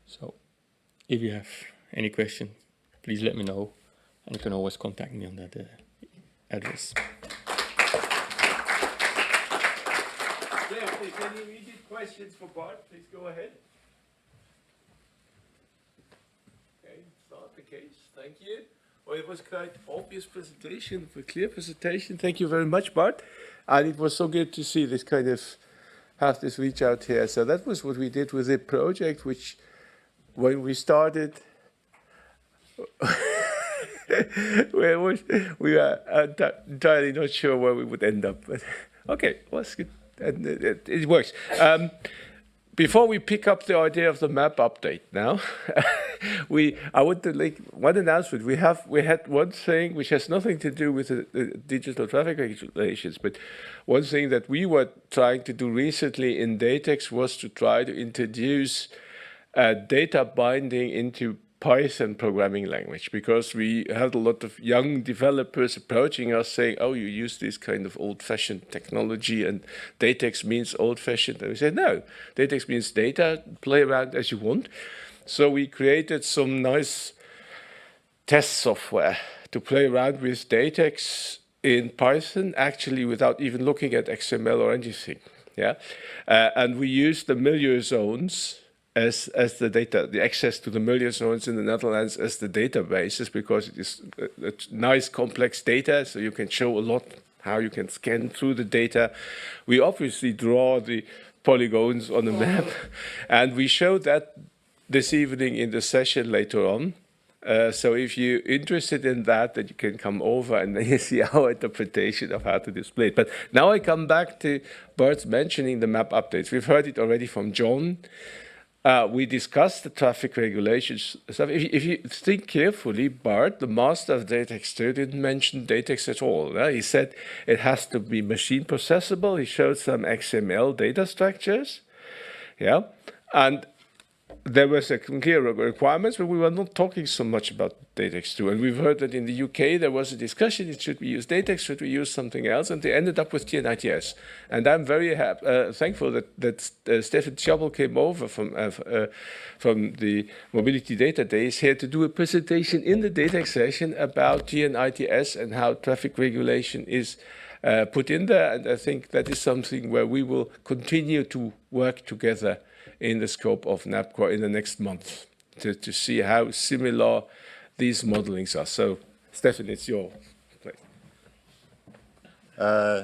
So if you have any question, please let me know, and you can always contact me on that address. Yeah, if there's any immediate questions for Bart, please go ahead. Okay, it's not the case. Thank you. Well, it was quite obvious presentation, a clear presentation. Thank you very much, Bart. And it was so good to see this kind of, have this reach out here. So that was what we did with the project, which when we started, we were entirely not sure where we would end up. But okay, well, it's good. And it works. Before we pick up the idea of the map update now, I want to make one announcement. We had one thing which has nothing to do with the digital traffic regulations, but one thing that we were trying to do recently in DATEX was to try to introduce data binding into Python programming language, because we had a lot of young developers approaching us saying, oh, you use this kind of old-fashioned technology and DATEX means old-fashioned. And we said, no, DATEX means data, play around as you want. So we created some nice test software to play around with DATEX in Python, actually without even looking at XML or anything. Yeah, and we used the milieu zones as the data, the access to the milieu zones in the Netherlands as the databases, because it is a nice complex data, so you can show a lot how you can scan through the data. We obviously draw the polygons on the map, and we showed that this evening in the session later on. So if you're interested in that, then you can come over and then you see our interpretation of how to display it. But now I come back to Bart's mentioning the map updates. We've heard it already from John. We discussed the traffic regulations stuff. If you think carefully, Bart, the master of DATEX 2, didn't mention DATEX at all. He said it has to be machine processable. He showed some XML data structures. Yeah, and there was a clear requirements, but we were not talking so much about DATEX 2. And we've heard that in the UK there was a discussion, should we use DATEX, should we use something else? And they ended up with TN-ITS. And I'm very thankful that Stefan Schabel came over from the Mobility Data Days here to do a presentation in the DATEX session about TN-ITS and how traffic regulation is put in there. And I think that is something where we will continue to work together in the scope of NAPCOR in the next month to see how similar these modelings are. So, Stefan, it's your place.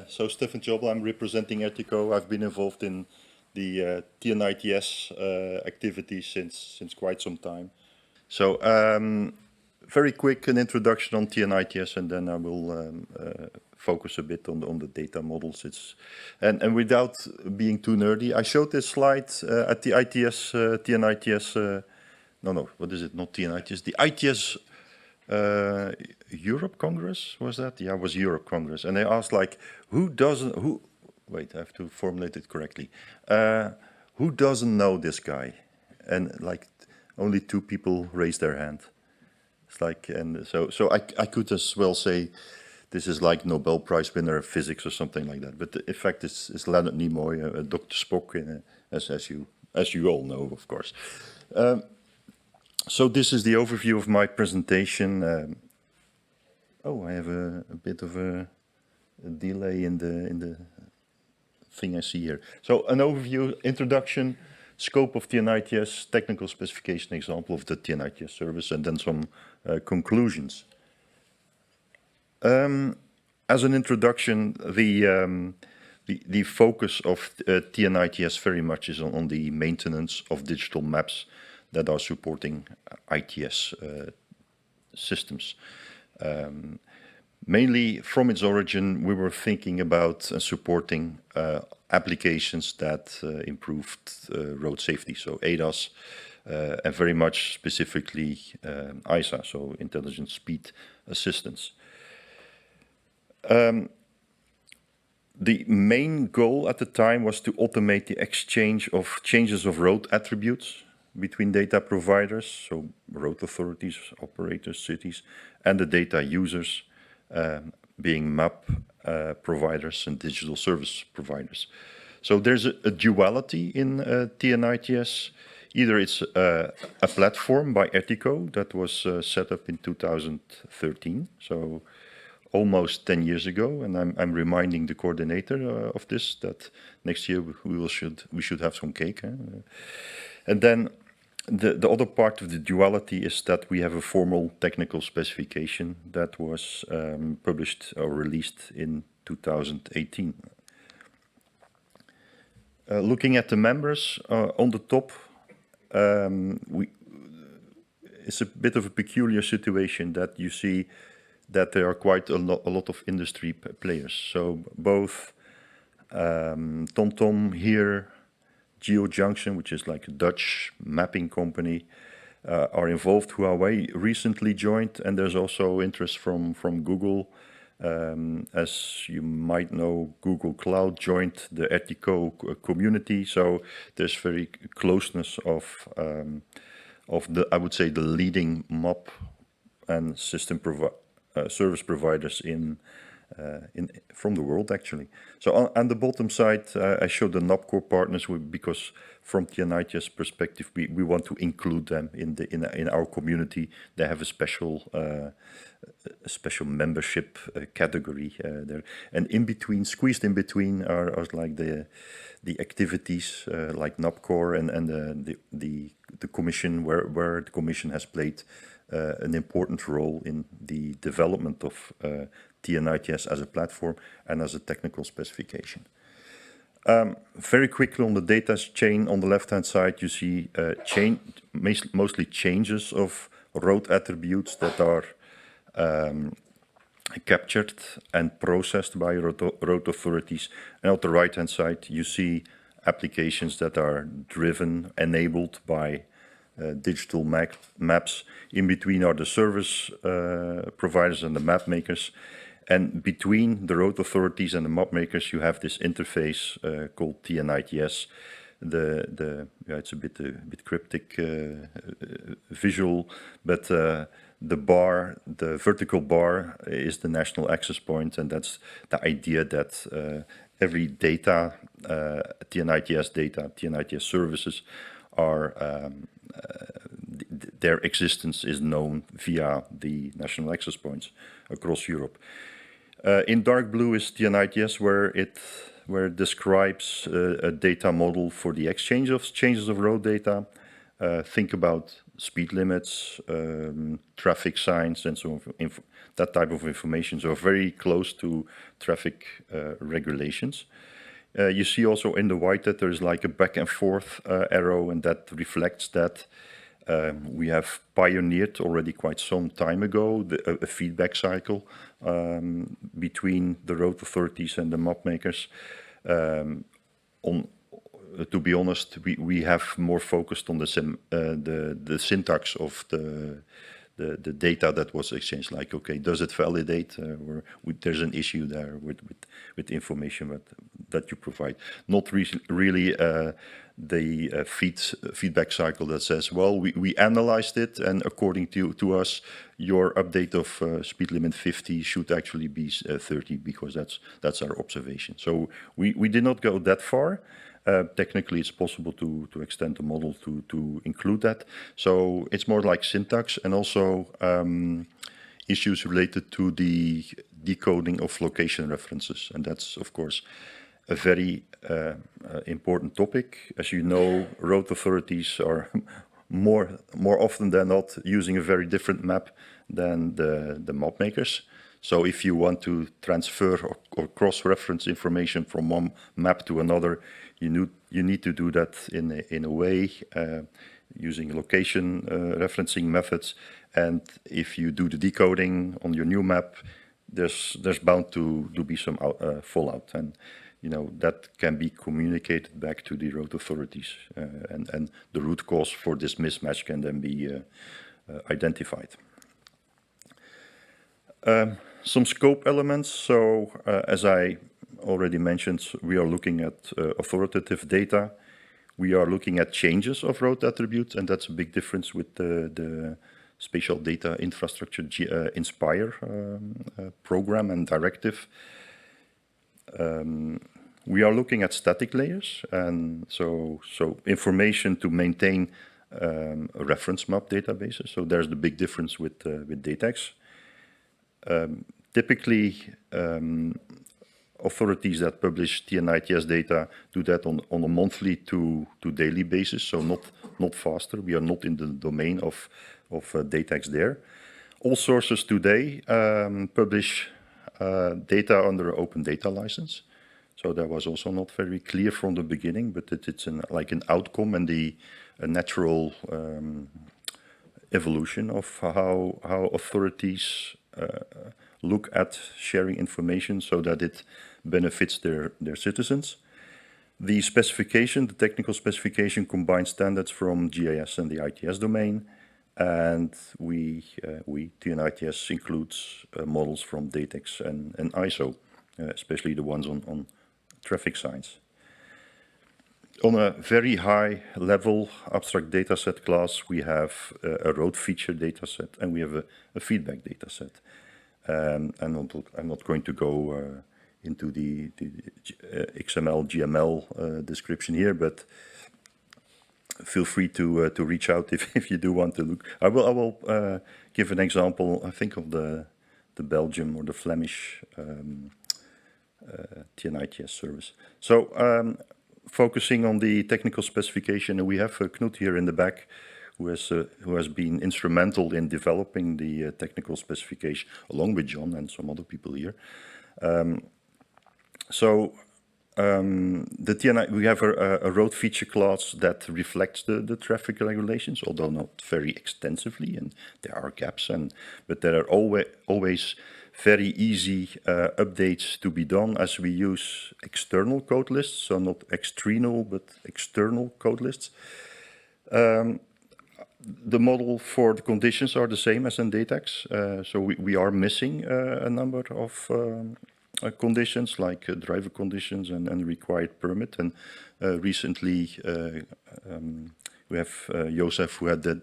So, Stefan Jobel, I'm representing Etico. I've been involved in the TN-ITS activities since quite some time. So, very quick an introduction on TN-ITS, and then I will focus a bit on the data models. And without being too nerdy, I showed this slide at the ITS, TN-ITS, what is it? Not TN-ITS, the ITS Europe Congress, was that? Yeah, it was Europe Congress. And they asked like, wait, I have to formulate it correctly. Who doesn't know this guy? And like only 2 people raised their hand. It's like, and so I could as well say, this is like Nobel Prize winner of physics or something like that. But in fact, it's Leonard Nimoy, Dr. Spock, as you all know, of course. So this is the overview of my presentation. I have a bit of a delay in the thing I see here. So an overview, introduction, scope of TNITS, technical specification, example of the TNITS service, and then some conclusions. As an introduction, the focus of TNITS very much is on the maintenance of digital maps that are supporting ITS systems. Mainly from its origin, we were thinking about supporting applications that improved road safety, so ADAS, and very much specifically ISA, so Intelligent Speed Assistance. The main goal at the time was to automate the exchange of changes of road attributes between data providers, so road authorities, operators, cities, and the data users, being map providers and digital service providers. So there's a duality in TNITS. Either it's a platform by Etico that was set up in 2013, so almost 10 years ago, and I'm reminding the coordinator of this, that next year we should have some cake. And then the other part of the duality is that we have a formal technical specification that was published or released in 2018. Looking at the members on the top, it's a bit of a peculiar situation that you see that there are quite a lot of industry players. So both TomTom here, GeoJunction, which is like a Dutch mapping company, are involved. Huawei recently joined, and there's also interest from Google. As you might know, Google Cloud joined the Etico community, so there's very closeness of the, I would say, the leading map and system service providers from the world, actually. So on the bottom side, I showed the NAPCOR partners because from TNITS perspective, we want to include them in our community. They have a special membership category there, and in between, squeezed in between, are like the activities like NAPCOR and the commission, where the commission has played an important role in the development of TNITS as a platform and as a technical specification. Very quickly on the data chain, on the left-hand side, you see mostly changes of road attributes that are captured and processed by road authorities. And on the right-hand side, you see applications that are driven, enabled by digital maps. In between are the service providers and the map makers. And between the road authorities and the map makers, you have this interface called TNITS. It's a bit cryptic visual, but the vertical bar is the national access point, and that's the idea that every data, TNITS data, TNITS services are their existence is known via the national access points across Europe. In dark blue is TNITS, where it describes a data model for the exchange of changes of road data. Think about speed limits, traffic signs, and so on, that type of information. So very close to traffic regulations. You see also in the white that there's like a back and forth arrow, and that reflects that we have pioneered already quite some time ago a feedback cycle between the road authorities and the map makers. To be honest, we have more focused on the syntax of the the data that was exchanged. Like, okay, does it validate? Or there's an issue there with the information that you provide. Not really the feedback cycle that says, well, we analyzed it, and according to us, your update of speed limit 50 should actually be 30, because that's our observation. So we did not go that far. Technically, it's possible to extend the model to include that. So it's more like syntax, and also issues related to the decoding of location references. And that's, of course, a very important topic. As you know, road authorities are more often than not using a very different map than the map makers. So if you want to transfer or cross-reference information from one map to another, you need to do that in a way using location referencing methods. And if you do the decoding on your new map, there's bound to be some fallout, and that can be communicated back to the road authorities, and the root cause for this mismatch can then be identified. Some scope elements. So as I already mentioned, we are looking at authoritative data. We are looking at changes of road attributes, and that's a big difference with the Spatial Data Infrastructure INSPIRE program and directive. We are looking at static layers, and so information to maintain a reference map databases. So there's the big difference with DATEX. Typically, authorities that publish TNITS data do that on a monthly to daily basis, so not faster. We are not in the domain of DATEX there. All sources today publish data under open data license. So that was also not very clear from the beginning, but it's like an outcome and a natural evolution of how authorities look at sharing information so that it benefits their citizens. The specification, the technical specification, combines standards from GIS and the ITS domain, and TNITS includes models from DATEX and ISO, especially the ones on traffic signs. On a very high level abstract dataset class, we have a road feature dataset, and we have a feedback dataset. I'm not going to go into the XML, GML description here, but feel free to reach out if you do want to look. I will give an example, I think, of the Belgium or the Flemish TNITS service. So focusing on the technical specification, and we have Knut here in the back, who has been instrumental in developing the technical specification, along with John and some other people here. The TNI, we have a road feature class that reflects the traffic regulations, although not very extensively, and there are gaps, but there are always very easy updates to be done as we use external code lists, so not external, but external code lists. The model for the conditions are the same as in DATEX, so we are missing a number of conditions like driver conditions and required permit. And recently we have Josef, who had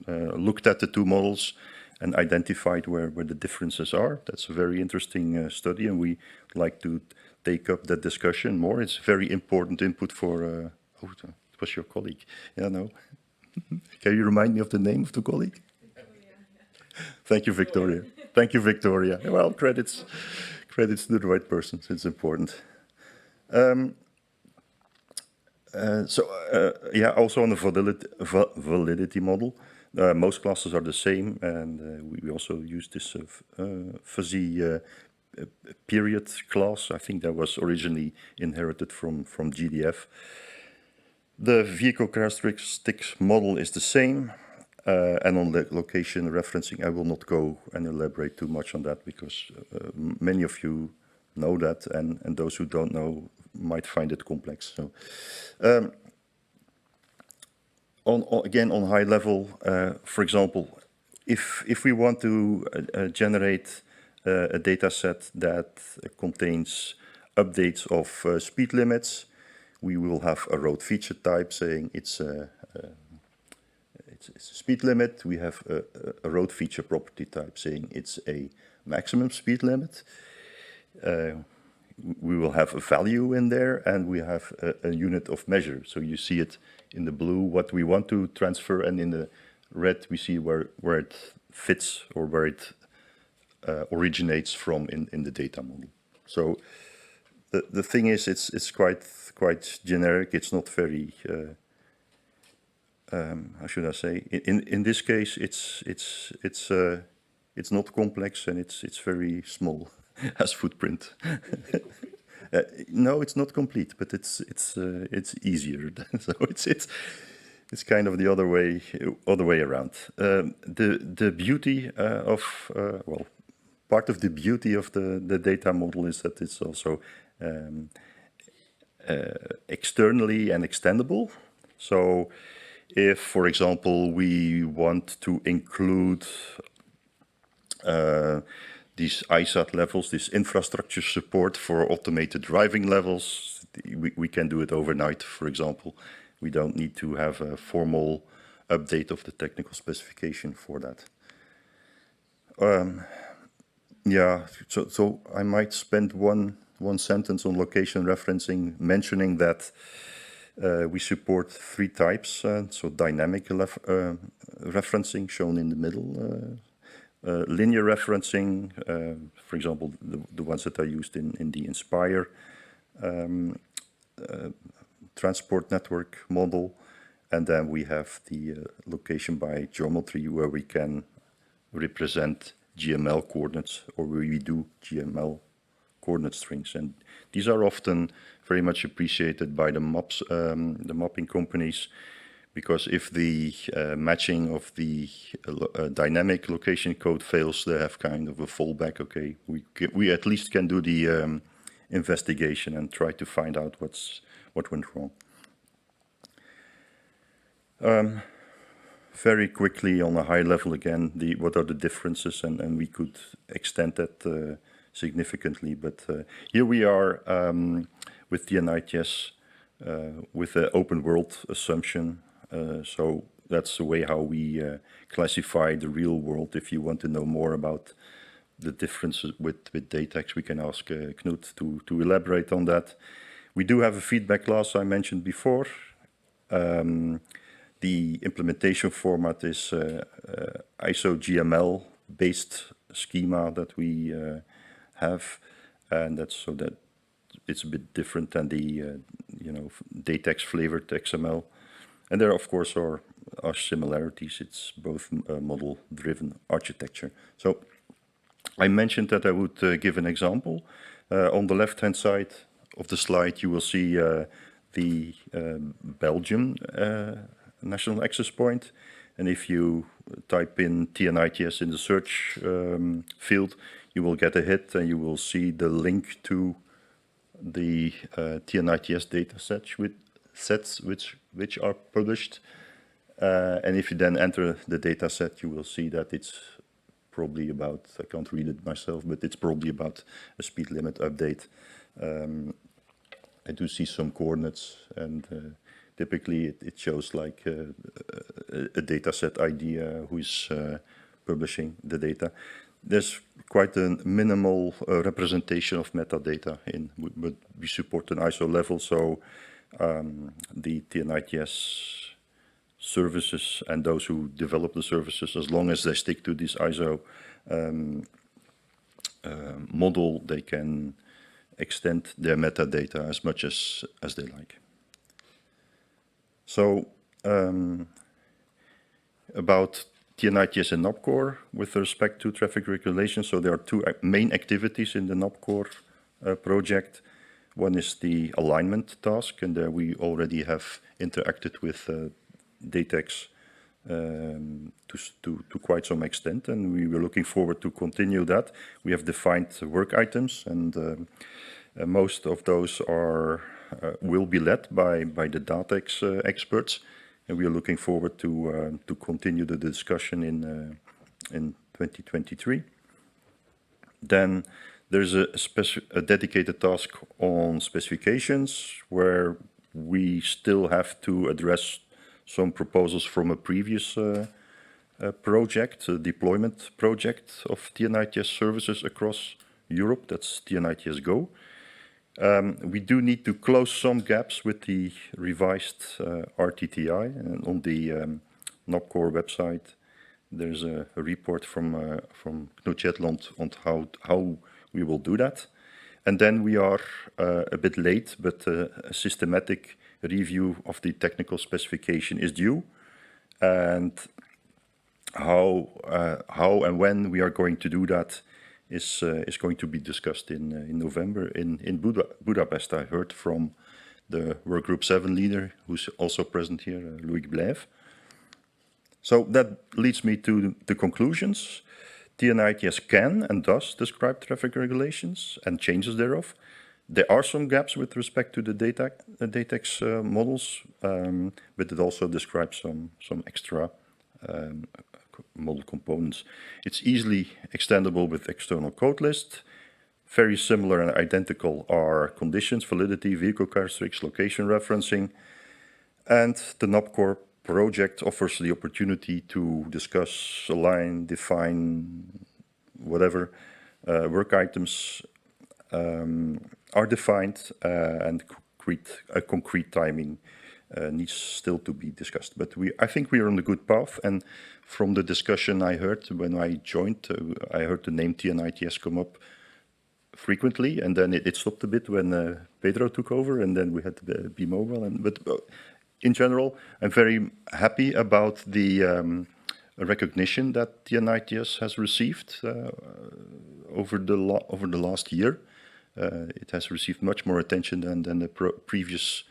looked at the two models and identified where the differences are. That's a very interesting study, and we like to take up that discussion more. It's very important input for. It was your colleague. Yeah, no. Can you remind me of the name of the colleague? Victoria. Thank you, Victoria. Thank you, Victoria. Well, credits to the right person. It's important. Also on the validity model, most classes are the same, and we also use this fuzzy period class. I think that was originally inherited from GDF. The vehicle characteristics model is the same, and on the location referencing, I will not go and elaborate too much on that, because many of you know that, and those who don't know might find it complex. So, again, on high level, for example, if we want to generate a data set that contains updates of speed limits, we will have a road feature type saying it's a speed limit. We have a road feature property type saying it's a maximum speed limit. We will have a value in there, and we have a unit of measure. So you see it in the blue, what we want to transfer, and in the red, we see where it fits or where it originates from in the data model. So the thing is, it's quite generic. It's not very, how should I say? In this case, it's not complex, and it's very small as footprint. No, it's not complete, but it's easier. So it's kind of the other way around. The beauty of well, part of the beauty of the data model is that it's also externally and extendable. So if, for example, we want to include these ISAT levels, this infrastructure support for automated driving levels, we can do it overnight, for example. We don't need to have a formal update of the technical specification for that. Yeah, so I might spend one sentence on location referencing, mentioning that we support 3 types. So dynamic referencing, shown in the middle, linear referencing, for example, the ones that are used in the Inspire transport network model, and then we have the location by geometry, where we can represent GML coordinates, or where we do GML coordinate strings, and these are often very much appreciated by the mapping companies, because if the matching of the dynamic location code fails, they have kind of a fallback. Okay, we at least can do the investigation and try to find out what went wrong. Very quickly, on a high level again, what are the differences, and we could extend that significantly, but here we are with the NITS with the open world assumption. So that's the way how we classify the real world. If you want to know more about the differences with DATEX, we can ask Knut to elaborate on that. We do have a feedback class I mentioned before. The implementation format is ISO GML based schema that we have, and that's so that it's a bit different than the DATEX flavored XML. And there, of course, are similarities. It's both model-driven architecture. So I mentioned that I would give an example. On the left-hand side of the slide, you will see the Belgium national access point. And if you type in TNITS in the search field, you will get a hit, and you will see the link to the TNITS data sets which are published. And if you then enter the data set, you will see that it's probably about, I can't read it myself, but it's probably about a speed limit update. I do see some coordinates, and typically it shows like a data set ID who is publishing the data. There's quite a minimal representation of metadata but we support an ISO level, so the TNITS services and those who develop the services, as long as they stick to this ISO model, they can extend their metadata as much as they like. So about TNITS and NOPCore with respect to traffic regulation. So there are 2 main activities in the NOPCore project. One is the alignment task, and there we already have interacted with DATEX to quite some extent, and we were looking forward to continue that. We have defined work items, and most of those will be led by the DATEX experts. and we are looking forward to continue the discussion in 2023. Then there's a dedicated task on specifications, where we still have to address some proposals from a previous project, a deployment project of TNITS services across Europe. That's TNITS Go. We do need to close some gaps with the revised RTTI, and on the NOPCOR website there's a report from Knut Kjetland on how we will do that. And then we are a bit late, but a systematic review of the technical specification is due, and how and when we are going to do that is going to be discussed in November in Budapest. I heard from the Workgroup 7 leader, who's also present here, Loïc Blève. So that leads me to the conclusions. TNITS can and does describe traffic regulations and changes thereof. There are some gaps with respect to the DATEX models, but it also describes some extra model components. It's easily extendable with external code list. Very similar and identical are conditions, validity, vehicle characteristics, location referencing, and the NOPCOR project offers the opportunity to discuss, align, define, whatever work items are defined, and a concrete timing needs still to be discussed. But I think we are on a good path, and from the discussion I heard when I joined, I heard the name TNITS come up frequently, and then it stopped a bit when Pedro took over, and then we had B Mobile. But in general, I'm very happy about the recognition that TNITS has received over the last year. It has received much more attention than the previous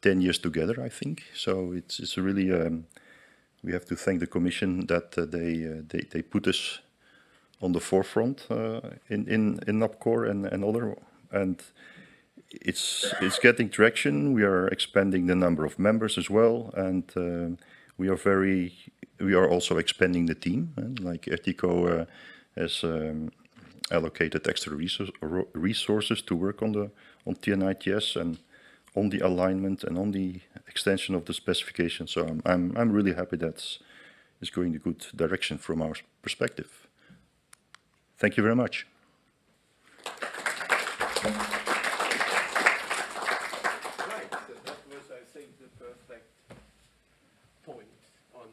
10 years together, I think. So it's really, we have to thank the Commission that they put us on the forefront in NOPCOR and other, and it's getting traction. We are expanding the number of members as well, and we are also expanding the team. And like Ertico has allocated extra resources to work on TNITS and on the alignment and on the extension of the specification. So I'm really happy that's going in a good direction from our perspective. Thank you very much. Right, so that was, I think, the perfect point on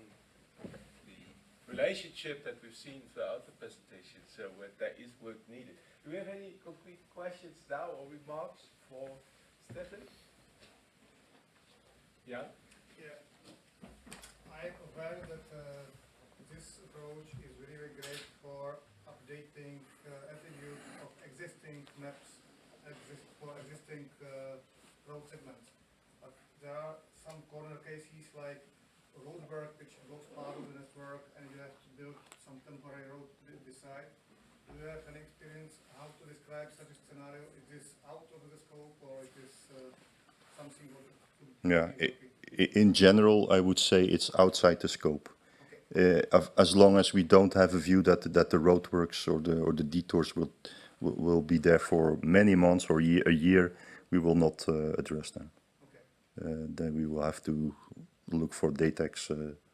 the relationship that we've seen throughout the presentation. So there is work needed. Do we have any concrete questions now or remarks for Stefan? Yeah? Yeah. I'm aware that this approach is really great for updating attributes of existing maps for existing road segments. But there are some corner cases like road work which goes part of the network and you have to build some temporary road beside. Do you have any experience how to describe such a scenario? Is this out of the scope or is this something what Yeah, in general, I would say it's outside the scope. As long as we don't have a view that the roadworks or the detours will be there for many months or a year, we will not address them. Okay. Then we will have to look for DATEX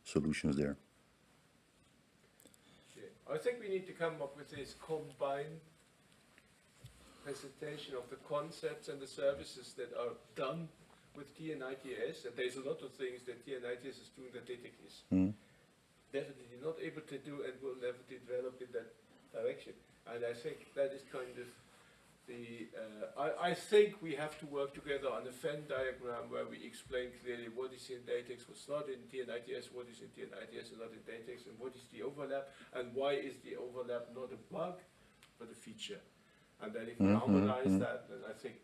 solutions there. Yeah. I think we need to come up with this combined presentation of the concepts and the services that are done with TNITS, and there's a lot of things that TNITS is doing that DATEX is definitely not able to do and will never develop in that direction. And I think that is kind of the, I think we have to work together on a Venn diagram where we explain clearly what is in DATEX, what's not in TNITS, what is in TNITS and not in DATEX, and what is the overlap, and why is the overlap not a bug, but a feature. And then if we harmonize that, then I think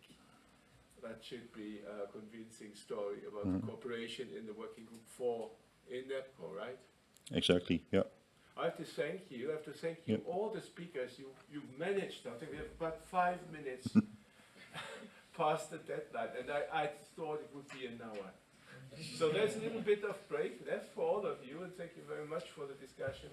that should be a convincing story about the cooperation in the working group 4 in NEPCO, right? Exactly, yeah. I have to thank you. I have to thank you, all the speakers. You've managed. I think we have about 5 minutes past the deadline, and I thought it would be an hour. So there's a little bit of break left for all of you, and thank you very much for the discussion.